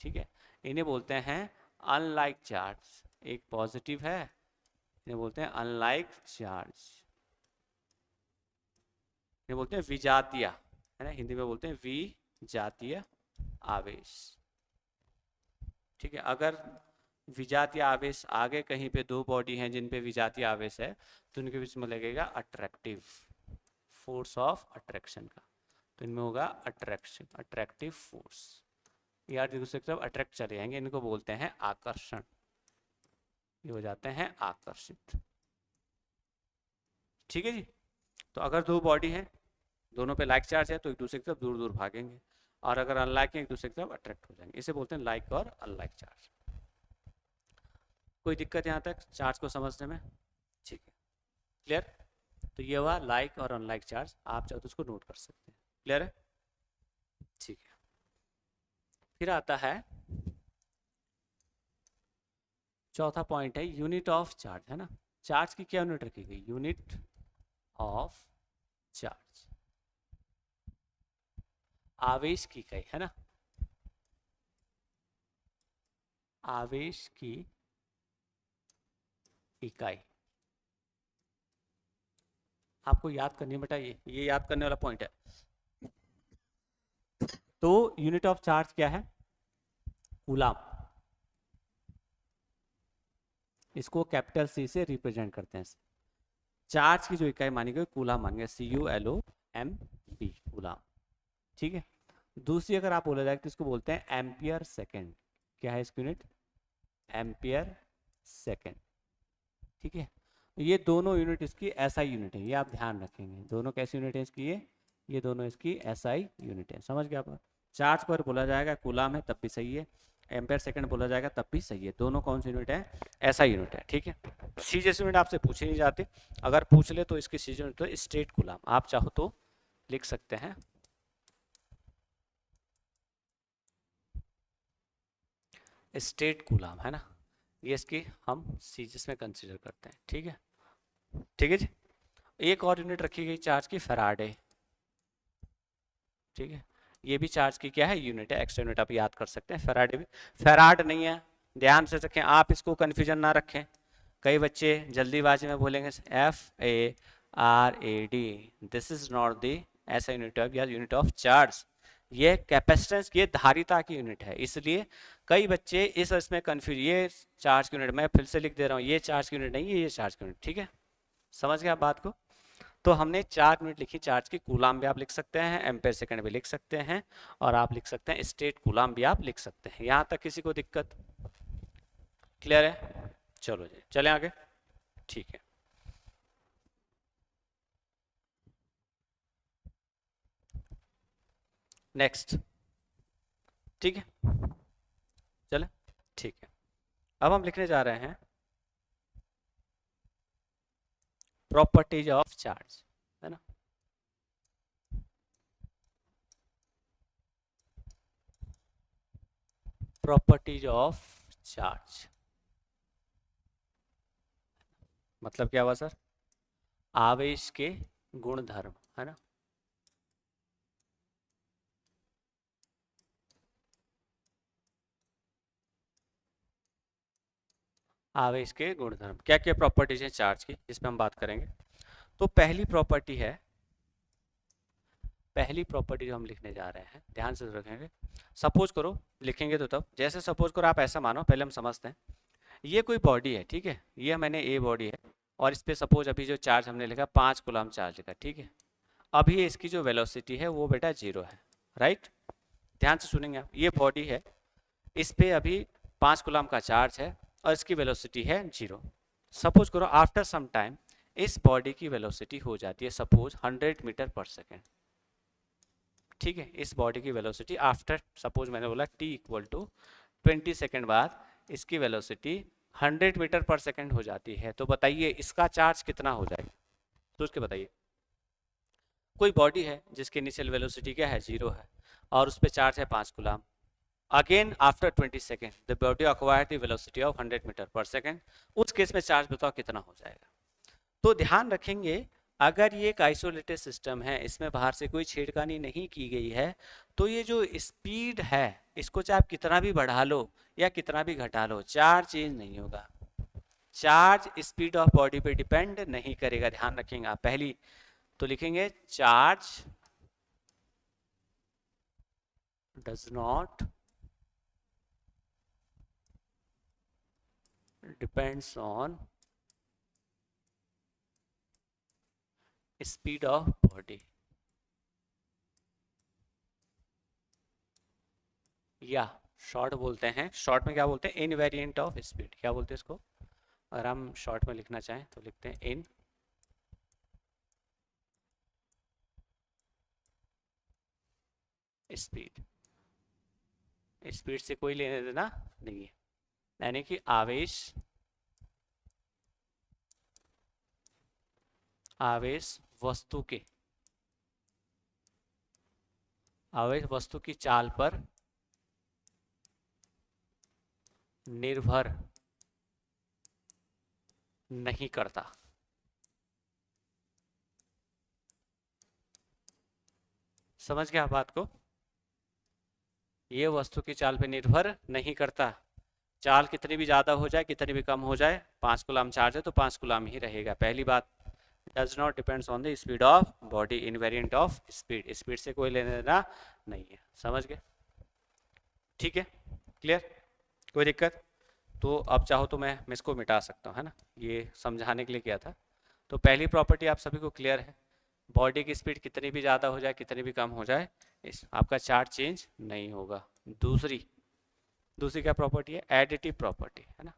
ठीक है, इन्हें बोलते हैं अनलाइक चार्ज। एक पॉजिटिव है, इन्हें बोलते हैं अनलाइक चार्ज, इन्हें बोलते हैं विजातीय, है ना, हिंदी में बोलते हैं विजातीय आवेश, ठीक है। अगर विजातीय आवेश आगे कहीं पे दो बॉडी हैं जिन पे विजातीय आवेश है तो उनके बीच में लगेगा अट्रैक्टिव, फोर्स ऑफ अट्रैक्शन का, तो इनमें होगा अट्रैक्शन, अट्रैक्टिव फोर्स, यार दूसरे तरफ अट्रैक्ट चले जाएंगे, इनको बोलते हैं आकर्षण, ये हो जाते हैं आकर्षित, ठीक है जी। तो अगर दो बॉडी है, दोनों पे लाइक चार्ज है तो एक दूसरे की तरफ दूर दूर भागेंगे, और अगर अनलाइक है एक दूसरे की तरफ अट्रैक्ट हो जाएंगे, इसे बोलते हैं लाइक और अनलाइक चार्ज। कोई दिक्कत यहाँ तक चार्ज को समझने में, ठीक है, क्लियर। तो ये हुआ लाइक और अनलाइक चार्ज, आप चाहो तो उसको नोट कर सकते हैं, क्लियर है, ठीक है। फिर आता है चौथा पॉइंट है यूनिट ऑफ चार्ज, है ना, चार्ज की क्या यूनिट रखी गई, यूनिट ऑफ चार्ज, आवेश की इकाई, है ना, आवेश की इकाई आपको याद करनी है बेटा, ये याद करने वाला पॉइंट है। तो यूनिट ऑफ चार्ज क्या है, कूलाम, इसको कैपिटल सी से रिप्रेजेंट करते हैं। चार्ज की जो इकाई मानी गई कूलाम मानेंगे, CULOMB, कूलाम, ठीक है। दूसरी अगर आप बोला जाए तो इसको बोलते हैं एम्पियर सेकेंड, क्या है इसकी यूनिट, एम्पियर सेकेंड, ठीक है। ये दोनों यूनिट इसकी SI यूनिट है, ये आप ध्यान रखेंगे, दोनों कैसी यूनिट है इसकी, ये दोनों इसकी SI यूनिट है, समझ गया आप। चार्ज पर बोला जाएगा कूलाम है तब भी सही है, एम्पेयर सेकंड बोला जाएगा तब भी सही है, दोनों कौन सी यूनिट है, SI यूनिट है, ठीक है। सी जैसी यूनिट आपसे पूछे नहीं जाते, अगर पूछ ले तो इसकी सी यूनिट तो स्ट्रेट कूलाम, आप चाहो तो लिख सकते हैं स्ट्रेट कूलाम, है ना, ये इसकी हम सीजीएस में कंसीडर करते हैं, ठीक है, ठीक है जी। एक और यूनिट रखी गई चार्ज की, फैराडे, ठीक है, ये भी चार्ज की क्या है, यूनिट है, एक्स्ट्रा यूनिट आप याद कर सकते हैं। फैराडे भी, फैराड नहीं है, ध्यान से रखें, आप इसको कन्फ्यूजन ना रखें, कई बच्चे जल्दीबाजी में बोलेंगे FARAD, this is not the ऐसा यूनिट ऑफ या यूनिट ऑफ चार्ज, ये कैपेसिटेंस, ये धारिता की यूनिट है, इसलिए कई बच्चे इसमें कंफ्यूज, ये चार्ज की यूनिट, मैं फिर से लिख दे रहा हूँ, ये चार्ज की यूनिट नहीं है, ये चार्ज की यूनिट, ठीक है, समझ गया बात को। तो हमने 4 यूनिट लिखी चार्ज की, कूलाम भी आप लिख सकते हैं, एम्पेयर सेकंड भी लिख सकते हैं, और आप लिख सकते हैं स्टेट कूलाम भी आप लिख सकते हैं। यहाँ तक किसी को दिक्कत, क्लियर है, चलो जी चलें आगे, ठीक है। नेक्स्ट, ठीक है, चले, ठीक है। अब हम लिखने जा रहे हैं प्रॉपर्टीज ऑफ चार्ज, है ना, प्रॉपर्टीज ऑफ चार्ज मतलब क्या हुआ सर, आवेश के गुण धर्म, है ना, आवेश के गुणधर्म, क्या क्या प्रॉपर्टीज हैं चार्ज की, इस पर हम बात करेंगे। तो पहली प्रॉपर्टी है, पहली प्रॉपर्टी जो हम लिखने जा रहे हैं, ध्यान से रखेंगे, सपोज करो, लिखेंगे तो तब, जैसे सपोज करो आप ऐसा मानो, पहले हम समझते हैं, ये कोई बॉडी है, ठीक है, ये मैंने ए बॉडी है, और इस पे सपोज अभी जो चार्ज हमने लिखा 5 कूलम चार्ज लिखा, ठीक है, अभी इसकी जो वेलोसिटी है वो बेटा 0 है, राइट, ध्यान से सुनेंगे आप, ये बॉडी है, इस पे अभी 5 कूलम का चार्ज है और इसकी वेलोसिटी है 0। सपोज करो आफ्टर सम टाइम इस बॉडी की वेलोसिटी हो जाती है सपोज 100 मीटर पर सेकेंड, ठीक है, इस बॉडी की वेलोसिटी आफ्टर सपोज मैंने बोला t इक्वल टू 20 सेकेंड बाद इसकी वेलोसिटी 100 मीटर पर सेकेंड हो जाती है, तो बताइए इसका चार्ज कितना हो जाएगा, सोच के बताइए, कोई बॉडी है जिसकी इनिशियल वेलोसिटी क्या है, 0 है, और उस पर चार्ज है 5 coulomb. Again after 20 second the body acquire the velocity of 100 metre पर सेकेंड। उस केस में चार्ज बताओ कितना हो जाएगा। तो ध्यान रखेंगे, अगर ये एक आइसोलेटेड सिस्टम है, इसमें बाहर से कोई छेड़खानी नहीं की गई है, तो ये जो स्पीड है इसको चाहे आप कितना भी बढ़ा लो या कितना भी घटा लो, चार्ज चेंज नहीं होगा। चार्ज स्पीड ऑफ बॉडी पे डिपेंड नहीं करेगा, ध्यान रखेंगे आप। पहली तो लिखेंगे charge does not depends on speed of body, या शॉर्ट बोलते हैं, शॉर्ट में क्या बोलते हैं, इनवेरिएंट ऑफ स्पीड, क्या बोलते हैं इसको, अगर हम शॉर्ट में लिखना चाहें तो लिखते हैं इन स्पीड। स्पीड से कोई लेने देना नहीं है, यानी कि आवेश वस्तु के आवेश वस्तु की चाल पर निर्भर नहीं करता। समझ गया बात को, ये वस्तु की चाल पे निर्भर नहीं करता। चाल कितनी भी ज़्यादा हो जाए कितनी भी कम हो जाए, 5 कूलम चार्ज है तो 5 कूलम ही रहेगा। पहली बात, does not depends on the speed of body, invariant of speed, speed से कोई लेना देना नहीं है। समझ गए, ठीक है, क्लियर, कोई दिक्कत। तो अब चाहो तो मैं इसको मिटा सकता हूँ, है ना, ये समझाने के लिए किया था। तो पहली प्रॉपर्टी आप सभी को क्लियर है, बॉडी की स्पीड कितनी भी ज़्यादा हो जाए कितनी भी कम हो जाए, इस आपका चार्ज चेंज नहीं होगा। दूसरी क्या प्रॉपर्टी है, एडिटिव प्रॉपर्टी, है ना।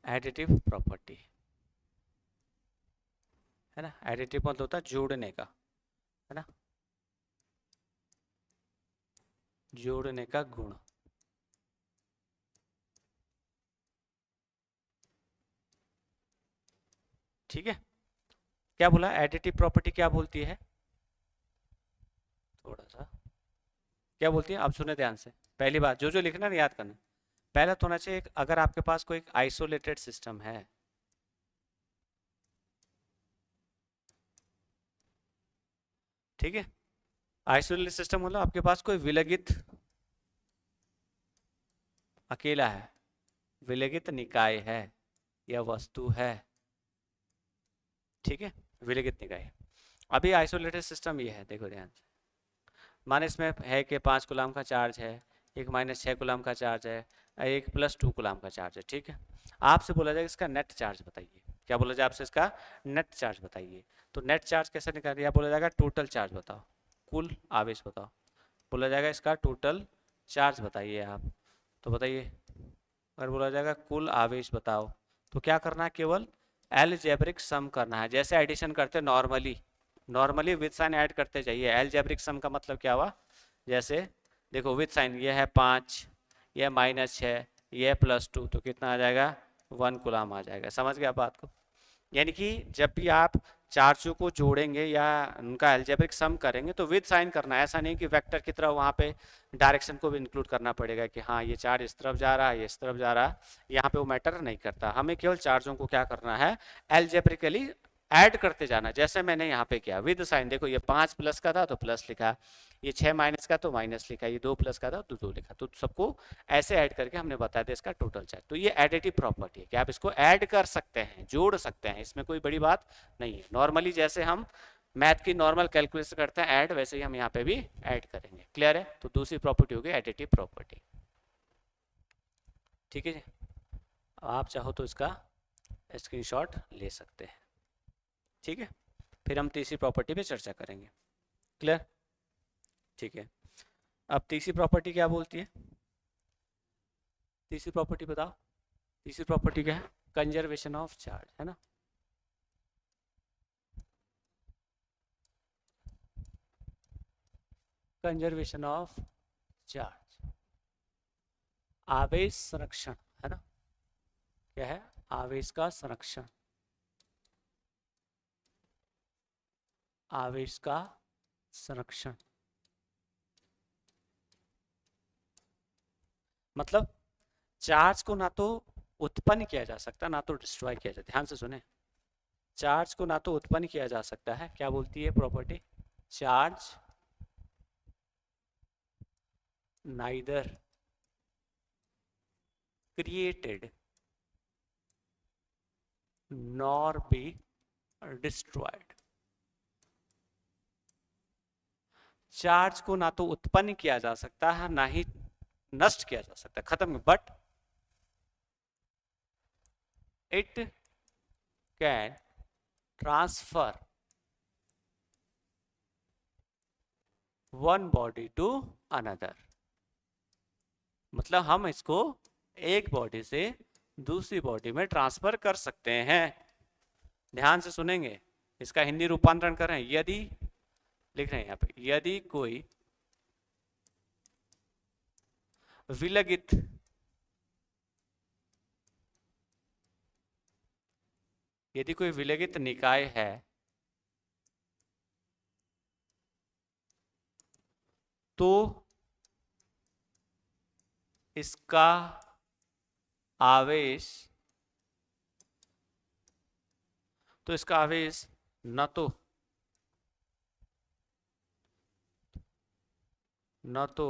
एडिटिव प्रॉपर्टी, है ना, एडिटिव मतलब होता है जोड़ने का, है ना, जोड़ने का गुण। ठीक है, क्या बोला, एडिटिव प्रॉपर्टी क्या बोलती है, थोड़ा सा क्या बोलती है, आप सुने ध्यान से। पहली बात, जो जो लिखना नहीं याद करना, पहला तो होना चाहिए अगर आपके पास कोई आइसोलेटेड सिस्टम है, ठीक है, आइसोलेटेड सिस्टम मतलब आपके पास कोई विलगित अकेला है, विलगित निकाय है या वस्तु है, ठीक है, विलगित निकाय। अभी आइसोलेटेड सिस्टम ये है, देखो ध्यान से, माने इसमें है कि 5 कूलम का चार्ज है, एक -6 कूलम का चार्ज है, एक +2 कूलम का चार्ज है, ठीक है। आपसे बोला जाएगा इसका नेट चार्ज बताइए, क्या बोला जाए आपसे, इसका नेट चार्ज बताइए। तो नेट चार्ज कैसे निकालिए, या बोला जाएगा टोटल चार्ज बताओ, कुल आवेश बताओ, बोला जाएगा इसका टोटल चार्ज बताइए आप। तो बताइए, अगर बोला जाएगा कुल आवेश बताओ, तो क्या करना है, केवल अलजेब्रिक सम करना है, जैसे एडिशन करते नॉर्मली, विद साइन ऐड करते जाइए। अलजेब्रिक सम का मतलब क्या हुआ, जैसे देखो विद साइन, ये है 5, ये -6, ये +2, तो कितना आ जाएगा, 1 कूलम आ जाएगा। समझ गए आप बात को, यानी कि जब भी आप चार्जों को जोड़ेंगे या उनका अलजेब्रिक सम करेंगे तो विद साइन करना है, ऐसा नहीं कि वेक्टर की तरह वहाँ पे डायरेक्शन को भी इंक्लूड करना पड़ेगा कि हाँ ये चार्ज इस तरफ जा रहा है, ये इस तरफ जा रहा है, यहाँ पे वो मैटर नहीं करता। हमें केवल चार्जों को क्या करना है, अलजेब्रिकली ऐड करते जाना, जैसे मैंने यहाँ पे किया विद साइन। देखो ये 5 प्लस का था तो प्लस लिखा, ये 6 माइनस का तो माइनस लिखा, ये 2 प्लस का था तो 2 लिखा, तो सबको ऐसे ऐड करके हमने बता दिया इसका टोटल चार्ज। तो ये एडिटिव प्रॉपर्टी है कि आप इसको ऐड कर सकते हैं, जोड़ सकते हैं, इसमें कोई बड़ी बात नहीं है। नॉर्मली जैसे हम मैथ की नॉर्मल कैलकुलेशन करते हैं ऐड, वैसे ही हम यहाँ पे भी ऐड करेंगे। क्लियर है, तो दूसरी प्रॉपर्टी होगी एडिटिव प्रॉपर्टी। ठीक है जी, आप चाहो तो इसका स्क्रीनशॉट ले सकते हैं, ठीक है। फिर हम तीसरी प्रॉपर्टी पे चर्चा करेंगे। क्लियर, ठीक है। अब तीसरी प्रॉपर्टी क्या बोलती है, तीसरी प्रॉपर्टी बताओ, तीसरी प्रॉपर्टी क्या है, कंजर्वेशन ऑफ चार्ज, है ना। कंजर्वेशन ऑफ चार्ज, आवेश संरक्षण, है ना, क्या है, आवेश का संरक्षण, आवेश का संरक्षण मतलब चार्ज को ना तो उत्पन्न किया जा सकता ना तो डिस्ट्रॉय किया जा, ध्यान से सुने, चार्ज को ना तो उत्पन्न किया जा सकता है, क्या बोलती है property, charge neither created nor be destroyed, charge को ना तो उत्पन्न किया जा सकता है ना ही नष्ट किया जा सकता है, खत्म, but it can transfer one body to another, मतलब हम इसको एक बॉडी से दूसरी बॉडी में ट्रांसफर कर सकते हैं। ध्यान से सुनेंगे, इसका हिंदी रूपांतरण करें, यदि लिख रहे हैं यहाँ पे, यदि कोई विलगित निकाय है तो इसका आवेश न तो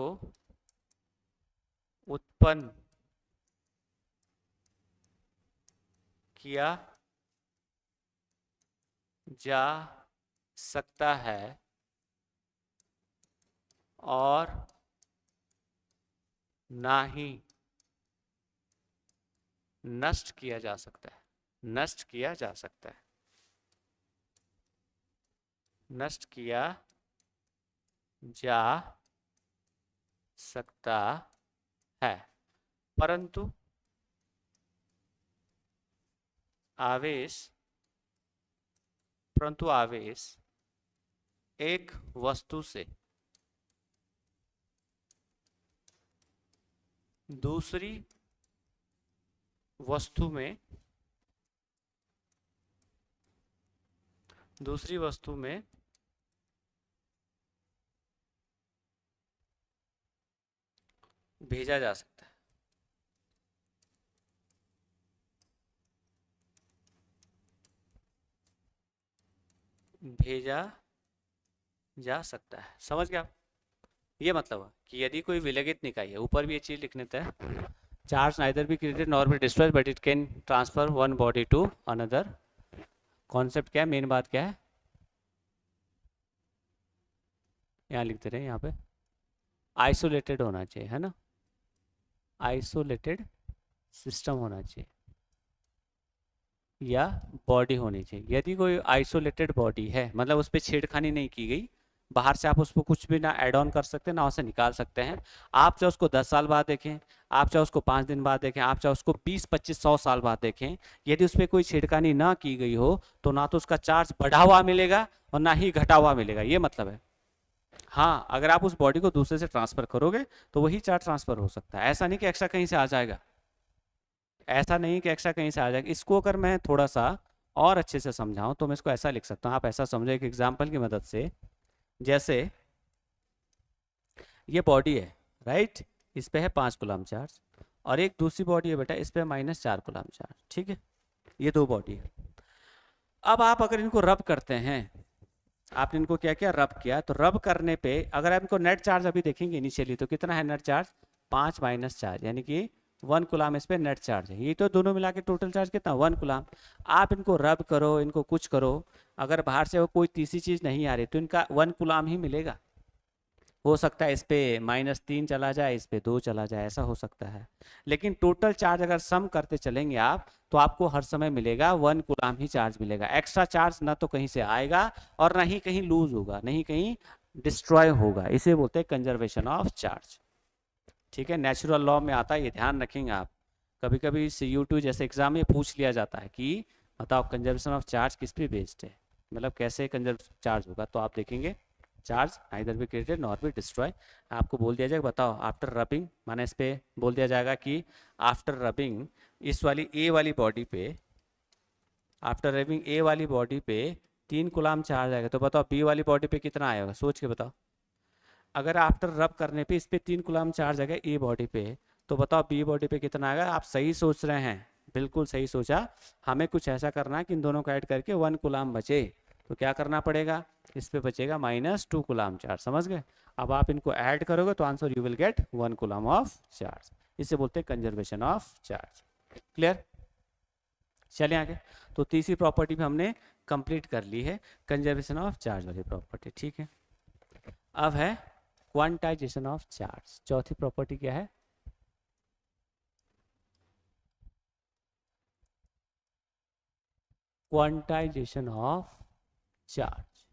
उत्पन्न किया जा सकता है और ना ही नष्ट किया जा सकता है, नष्ट किया जा सकता है, नष्ट किया जा सकता है, परंतु आवेश एक वस्तु से दूसरी वस्तु में भेजा जा सकता है, भेजा जा सकता है, समझ गया आप? ये मतलब है कि यदि कोई विलगित निकाय है, ऊपर भी ये चीज लिखने था, charge neither be created nor be destroyed but it can transfer one body to another, concept क्या है, मेन बात क्या है, यहाँ लिखते रहे, यहाँ पे आइसोलेटेड होना चाहिए, है ना, आइसोलेटेड सिस्टम होना चाहिए या बॉडी होनी चाहिए। यदि कोई आइसोलेटेड बॉडी है, मतलब उस पर छेड़खानी नहीं की गई, बाहर से आप उसको कुछ भी ना ऐड ऑन कर सकते हैं ना उसे निकाल सकते हैं, आप चाहे उसको 10 साल बाद देखें, आप चाहे उसको 5 दिन बाद देखें, आप चाहे उसको 20-25-100 साल बाद देखें, यदि उस पर कोई छेड़खानी ना की गई हो तो ना तो उसका चार्ज बढ़ा हुआ मिलेगा और ना ही घटा हुआ मिलेगा, ये मतलब है। हाँ, अगर आप उस बॉडी को दूसरे से ट्रांसफर करोगे तो वही चार्ज ट्रांसफर हो सकता है, ऐसा नहीं कि एक्स्ट्रा कहीं से आ जाएगा, ऐसा नहीं कि एक्स्ट्रा कहीं से आ जाएगा। इसको अगर मैं थोड़ा सा और अच्छे से समझाऊं तो मैं इसको ऐसा लिख सकता हूँ, आप ऐसा समझो एक एग्जाम्पल की मदद से, जैसे ये बॉडी है, राइट, इस पे है 5 कूलम चार्ज और एक दूसरी बॉडी है बेटा, इस पे -4 कूलम चार्ज, ठीक है, ये दो बॉडी है। अब आप अगर इनको रब करते हैं, आपने इनको क्या किया, रब किया, तो रब करने पे अगर आप इनको नेट चार्ज अभी देखेंगे इनिशियली तो कितना है नेट चार्ज, 5 - 4 यानी कि 1 कूलम इस पे नेट चार्ज है, ये तो दोनों मिला के टोटल चार्ज कितना 1 कूलम। आप इनको रब करो, इनको कुछ करो, अगर बाहर से कोई तीसरी चीज नहीं आ रही तो इनका 1 कूलम ही मिलेगा, हो सकता है इस पे -3 चला जाए, इस पे 2 चला जाए, ऐसा हो सकता है, लेकिन टोटल चार्ज अगर सम करते चलेंगे आप तो आपको हर समय मिलेगा 1 कूलम ही चार्ज मिलेगा, एक्स्ट्रा चार्ज ना तो कहीं से आएगा और ना ही कहीं लूज होगा, नहीं कहीं डिस्ट्रॉय होगा, इसे बोलते हैं कंजर्वेशन ऑफ चार्ज, ठीक है, नेचुरल लॉ में आता है, ये ध्यान रखेंगे आप। कभी कभी CU2 जैसे एग्जाम में पूछ लिया जाता है कि बताओ कंजर्वेशन ऑफ चार्ज किस पे बेस्ड है, मतलब कैसे कंजर्व चार्ज होगा, तो आप देखेंगे charge neither be created nor be destroy. आपको बोल दिया जाएगा बताओ आफ्टर रबिंग, माने इस पे बोल दिया जाएगा कि आफ्टर रबिंग इस वाली ए वाली बॉडी पे, आफ्टर रबिंग ए वाली बॉडी पे 3 कूलाम चार्ज आएगा, तो बताओ बी वाली बॉडी पे कितना आएगा, सोच के बताओ। अगर आफ्टर रब करने पे इस पे 3 कूलाम चार्ज आएगा ए बॉडी पे, तो बताओ बी बॉडी पे कितना आएगा। आप सही सोच रहे हैं, बिल्कुल सही सोचा। हमें कुछ ऐसा करना है कि इन दोनों को ऐड करके 1 कूलाम बचे, तो क्या करना पड़ेगा, इस पे बचेगा -2 कूलाम चार्ज, समझ गए। अब आप इनको ऐड करोगे तो answer you will get 1 coulomb of charge. इसे बोलते हैं कंजर्वेशन ऑफ चार्ज। क्लियर, चलिए आगे। तो तीसरी प्रॉपर्टी भी हमने कंप्लीट कर ली है, कंजर्वेशन ऑफ चार्ज वाली प्रॉपर्टी, ठीक है। अब है क्वांटाइजेशन ऑफ चार्ज। चौथी प्रॉपर्टी क्या है, क्वांटाइजेशन ऑफ चार्ज,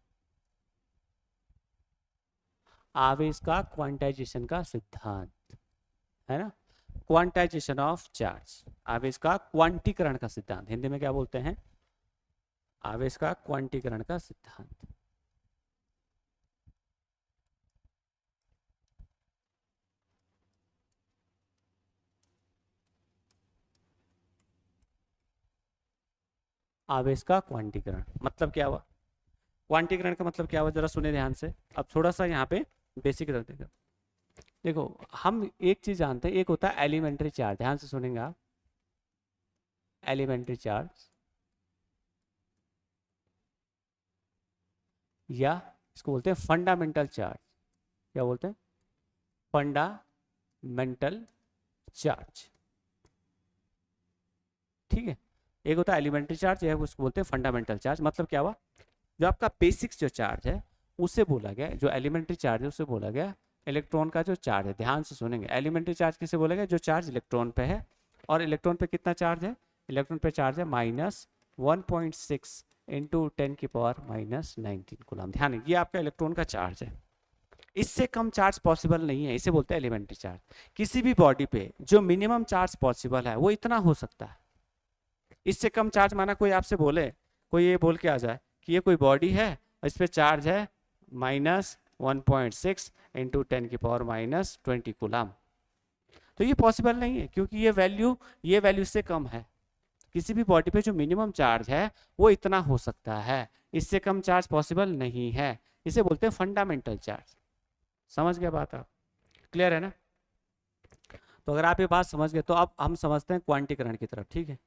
आवेश का क्वांटाइजेशन का सिद्धांत है ना। क्वांटाइजेशन ऑफ चार्ज, आवेश का क्वांटीकरण का सिद्धांत, हिंदी में क्या बोलते हैं, आवेश का क्वांटीकरण का सिद्धांत। आवेश का क्वांटीकरण मतलब क्या हुआ, क्वांटीकरण का मतलब क्या हुआ, जरा सुने ध्यान से। अब थोड़ा सा यहाँ पे बेसिक रख देगा। देखो हम एक चीज जानते हैं, एक होता है एलिमेंट्री चार्ज, ध्यान से सुनेंगे आप। एलिमेंट्री चार्ज या इसको बोलते हैं फंडामेंटल चार्ज। क्या बोलते हैं, फंडामेंटल चार्ज, ठीक है। एक होता है एलिमेंट्री चार्ज, या उसको बोलते हैं फंडामेंटल चार्ज। मतलब क्या हुआ, जो आपका बेसिक्स जो चार्ज है उससे बोला गया, जो एलिमेंट्री चार्ज है उससे बोला गया इलेक्ट्रॉन का जो चार्ज है। ध्यान से सुनेंगे, एलिमेंट्री चार्ज किसे बोला गया, जो चार्ज इलेक्ट्रॉन पे है। और इलेक्ट्रॉन पे कितना चार्ज है, इलेक्ट्रॉन पे चार्ज है -1.6 इंटू 10 की पावर -19 कूलम। ध्यान है, ये आपका इलेक्ट्रॉन का चार्ज है, इससे कम चार्ज पॉसिबल नहीं है, इसे बोलते हैं एलिमेंट्री चार्ज। किसी भी बॉडी पे जो मिनिमम चार्ज पॉसिबल है वो इतना हो सकता है, इससे कम चार्ज। माना कोई आपसे बोले, कोई ये बोल के आ जाए कि ये कोई बॉडी है और इस पे चार्ज है -1.6 इंटू 10 की पावर -20 कूलम, तो ये पॉसिबल नहीं है, क्योंकि ये वैल्यू से कम है। किसी भी बॉडी पे जो मिनिमम चार्ज है वो इतना हो सकता है, इससे कम चार्ज पॉसिबल नहीं है, इसे बोलते हैं फंडामेंटल चार्ज। समझ गए बात आप, क्लियर है ना। तो अगर आप ये बात समझ गए तो अब हम समझते हैं क्वांटीकरण की तरफ, ठीक है।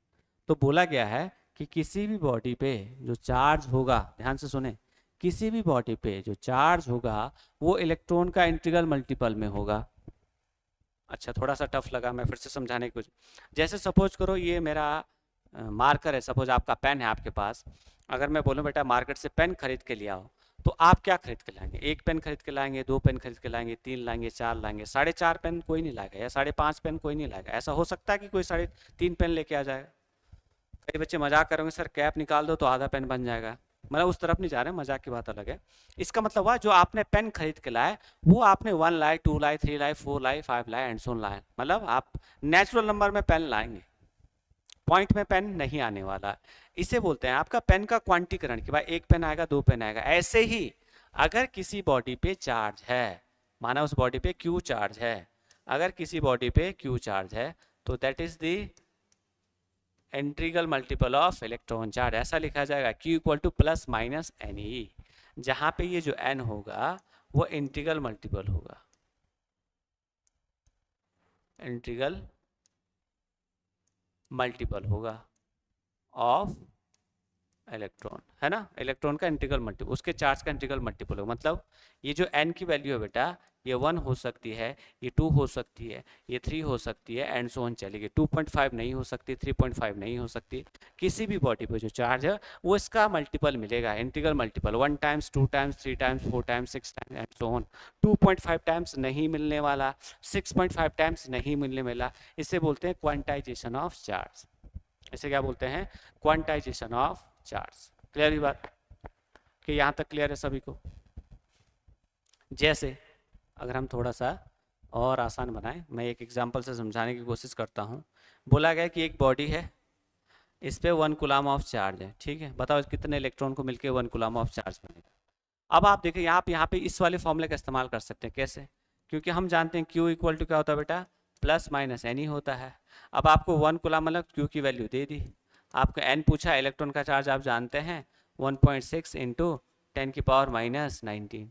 तो बोला गया है कि किसी भी बॉडी पे जो चार्ज होगा, ध्यान से सुने, किसी भी बॉडी पे जो चार्ज होगा वो इलेक्ट्रॉन का इंटीग्रल मल्टीपल में होगा। अच्छा थोड़ा सा टफ लगा, मैं फिर से समझाने की कोशिश। जैसे सपोज करो ये मेरा मार्कर है, सपोज आपका पेन है आपके पास। अगर मैं बोलूँ बेटा मार्केट से पेन खरीद के ले आओ, तो आप क्या खरीद के लाएंगे, 1 पेन खरीद के लाएंगे, 2 पेन खरीद के लाएंगे, 3 लाएंगे, 4 लाएंगे, 4.5 पेन कोई नहीं लाएगा, या 5.5 पेन कोई नहीं लाएगा। ऐसा हो सकता है कि कोई 3.5 पेन लेके आ जाएगा। कई बच्चे मजाक करेंगे सर कैप निकाल दो तो आधा पेन बन जाएगा, मतलब उस तरफ नहीं जा रहे, मजाक की बात अलग है। इसका मतलब हुआ जो आपने पेन खरीद के लाए वो आपने 1 लाए, 2 लाए, 3 लाए, 4 लाए, 5 लाए एंड सो लाए, मतलब आप नेचुरल नंबर में पेन लाएंगे, पॉइंट में पेन नहीं आने वाला। इसे बोलते हैं आपका पेन का क्वांटीकरण, कि भाई 1 पेन आएगा, 2 पेन आएगा। ऐसे ही अगर किसी बॉडी पे चार्ज है, माना उस बॉडी पे क्यू चार्ज है, अगर किसी बॉडी पे क्यू चार्ज है तो that is the integral multiple of electron charge. ऐसा लिखा जाएगा Q equal to plus minus n e, जहां पे ये जो n होगा वो इंटीग्रल मल्टीपल होगा, इंटीग्रल मल्टीपल होगा ऑफ इलेक्ट्रॉन, है ना। इलेक्ट्रॉन का इंटीग्रल मल्टीपल, उसके चार्ज का इंटीग्रल मल्टीपल होगा। मतलब ये जो n की वैल्यू है बेटा, ये 1 हो सकती है, ये 2 हो सकती है, ये 3 हो सकती है एंड सो ऑन चलेगी। 2.5 नहीं हो सकती, 3.5 नहीं हो सकती। किसी भी बॉडी पे जो चार्ज है वो इसका मल्टीपल मिलेगा, integral multiple, 1 times, 2 times, 3 times, 4 times, 6 times and so on. 2.5 times नहीं मिलने वाला, 6.5 टाइम्स नहीं मिलने वाला, इसे बोलते हैं क्वांटाइजेशन ऑफ चार्ज। इसे क्या बोलते हैं, क्वांटाइजेशन ऑफ चार्ज। क्लियर ही बात, कि यहाँ तक क्लियर है सभी को। जैसे अगर हम थोड़ा सा और आसान बनाएं, मैं एक एग्जांपल से समझाने की कोशिश करता हूँ। बोला गया कि एक बॉडी है, इस पे 1 कूलम ऑफ चार्ज है, ठीक है। बताओ कितने इलेक्ट्रॉन को मिलके 1 कूलम ऑफ चार्ज बनेगा। अब आप देखिए यहाँ पे इस वाले फॉर्मूले का इस्तेमाल कर सकते हैं। कैसे? क्योंकि हम जानते हैं Q इक्वल टू क्या होता है बेटा, प्लस माइनस एन ही होता है। अब आपको 1 कूलम मतलब Q की वैल्यू दे दी, आपको एन पूछा, इलेक्ट्रॉन का चार्ज आप जानते हैं 1.6 इंटू 10⁻⁻19।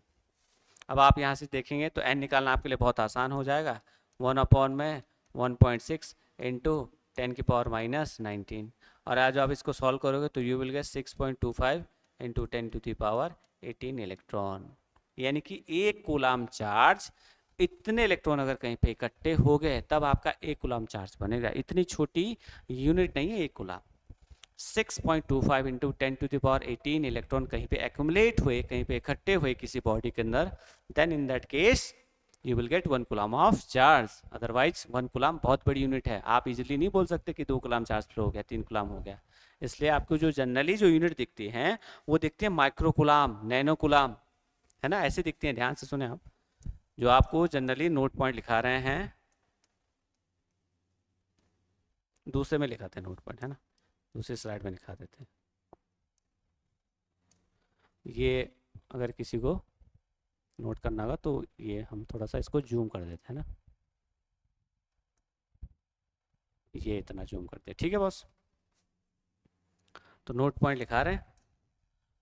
अब आप यहाँ से देखेंगे तो एन निकालना आपके लिए बहुत आसान हो जाएगा, 1/1.6 इंटू 10⁻⁻19। और आज आप इसको सॉल्व करोगे तो you will gate 6.25 into 10⁻18 electron. यानी कि 1 कूलम चार्ज, इतने इलेक्ट्रॉन अगर कहीं पे इकट्ठे हो गए तब आपका 1 कूलम चार्ज बनेगा। इतनी छोटी यूनिट नहीं है 1 कूलम। 6.25 इंटू 10⁻18 इलेक्ट्रॉन कहीं पे एक्यूमुलेट हुए, कहीं पे इकट्ठे हुए किसी बॉडी के अंदर, then in that case you will get 1 coulomb of charge. Otherwise 1 coulomb बहुत बड़ी यूनिट है, आप इजीली नहीं बोल सकते कि 2 कूलम चार्ज फ्लो हो गया, 3 कूलम हो गया। इसलिए आपको जो जनरली जो यूनिट दिखती हैं वो दिखती है माइक्रो कूलम, नैनो कूलम, है ना, ऐसे दिखती हैं। ध्यान से सुने आप, जो आपको जनरली नोट पॉइंट लिखा रहे हैं, दूसरे में लिखाते हैं नोट पॉइंट, है ना, दूसरी स्लाइड में लिखा देते हैं। ये अगर किसी को नोट करना होगा तो ये हम थोड़ा सा इसको जूम कर देते हैं ना, ये इतना जूम करते हैं, ठीक है बॉस। तो नोट पॉइंट लिखा रहे हैं,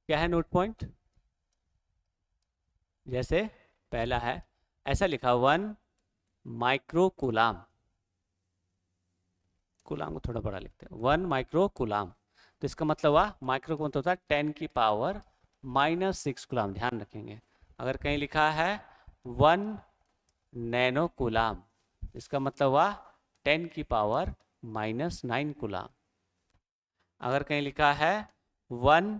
क्या है नोट पॉइंट? जैसे पहला है ऐसा लिखा 1 माइक्रो कूलम, कूलम को थोड़ा बड़ा लिखते हैं, 1 माइक्रो कूलम। तो इसका मतलब हुआ माइक्रो को होता है 10⁻⁻6 कूलम। ध्यान रखेंगे, अगर कहीं लिखा है 1 नैनो कूलम, इसका मतलब हुआ 10⁻⁻9 कूलम। अगर कहीं लिखा है 1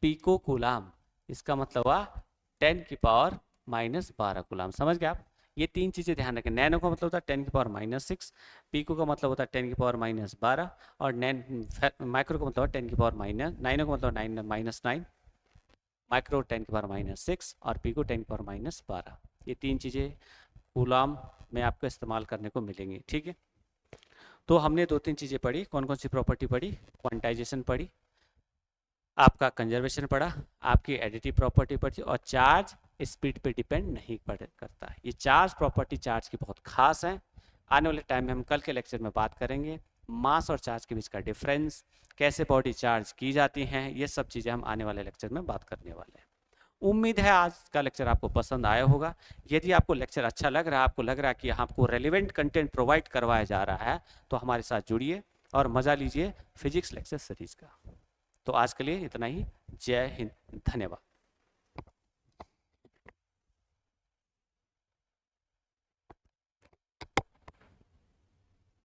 पिको कूलम, इसका मतलब हुआ 10⁻⁻12 कूलम। समझ गए आप? ये 3 चीजें ध्यान रखें। नैनो का मतलब होता है 10⁻⁻6, पिको का मतलब होता है 10⁻⁻12, और माइक्रो का मतलब 10⁻⁻9, नाइनो का मतलब -9, माइक्रो 10⁻⁻6 और पिको 10⁻⁻12। ये 3 चीजें कूलम में आपको इस्तेमाल करने को मिलेंगी, ठीक है। तो हमने 2-3 चीजें पढ़ी। कौन कौन सी प्रॉपर्टी पढ़ी? क्वांटाइजेशन पढ़ी, आपका कंजर्वेशन पढ़ा, आपकी एडिटिव प्रॉपर्टी पढ़ी, और चार्ज स्पीड पे डिपेंड नहीं करता। ये चार्ज प्रॉपर्टी चार्ज की बहुत खास है। आने वाले टाइम में हम कल के लेक्चर में बात करेंगे मास और चार्ज के बीच का डिफरेंस, कैसे बॉडी चार्ज की जाती हैं, ये सब चीज़ें हम आने वाले लेक्चर में बात करने वाले हैं। उम्मीद है आज का लेक्चर आपको पसंद आया होगा। यदि आपको लेक्चर अच्छा लग रहा है, आपको लग रहा है कि आपको रेलिवेंट कंटेंट प्रोवाइड करवाया जा रहा है, तो हमारे साथ जुड़िए और मज़ा लीजिए फिजिक्स लेक्चर सीरीज का। तो आज के लिए इतना ही। जय हिंद, धन्यवाद।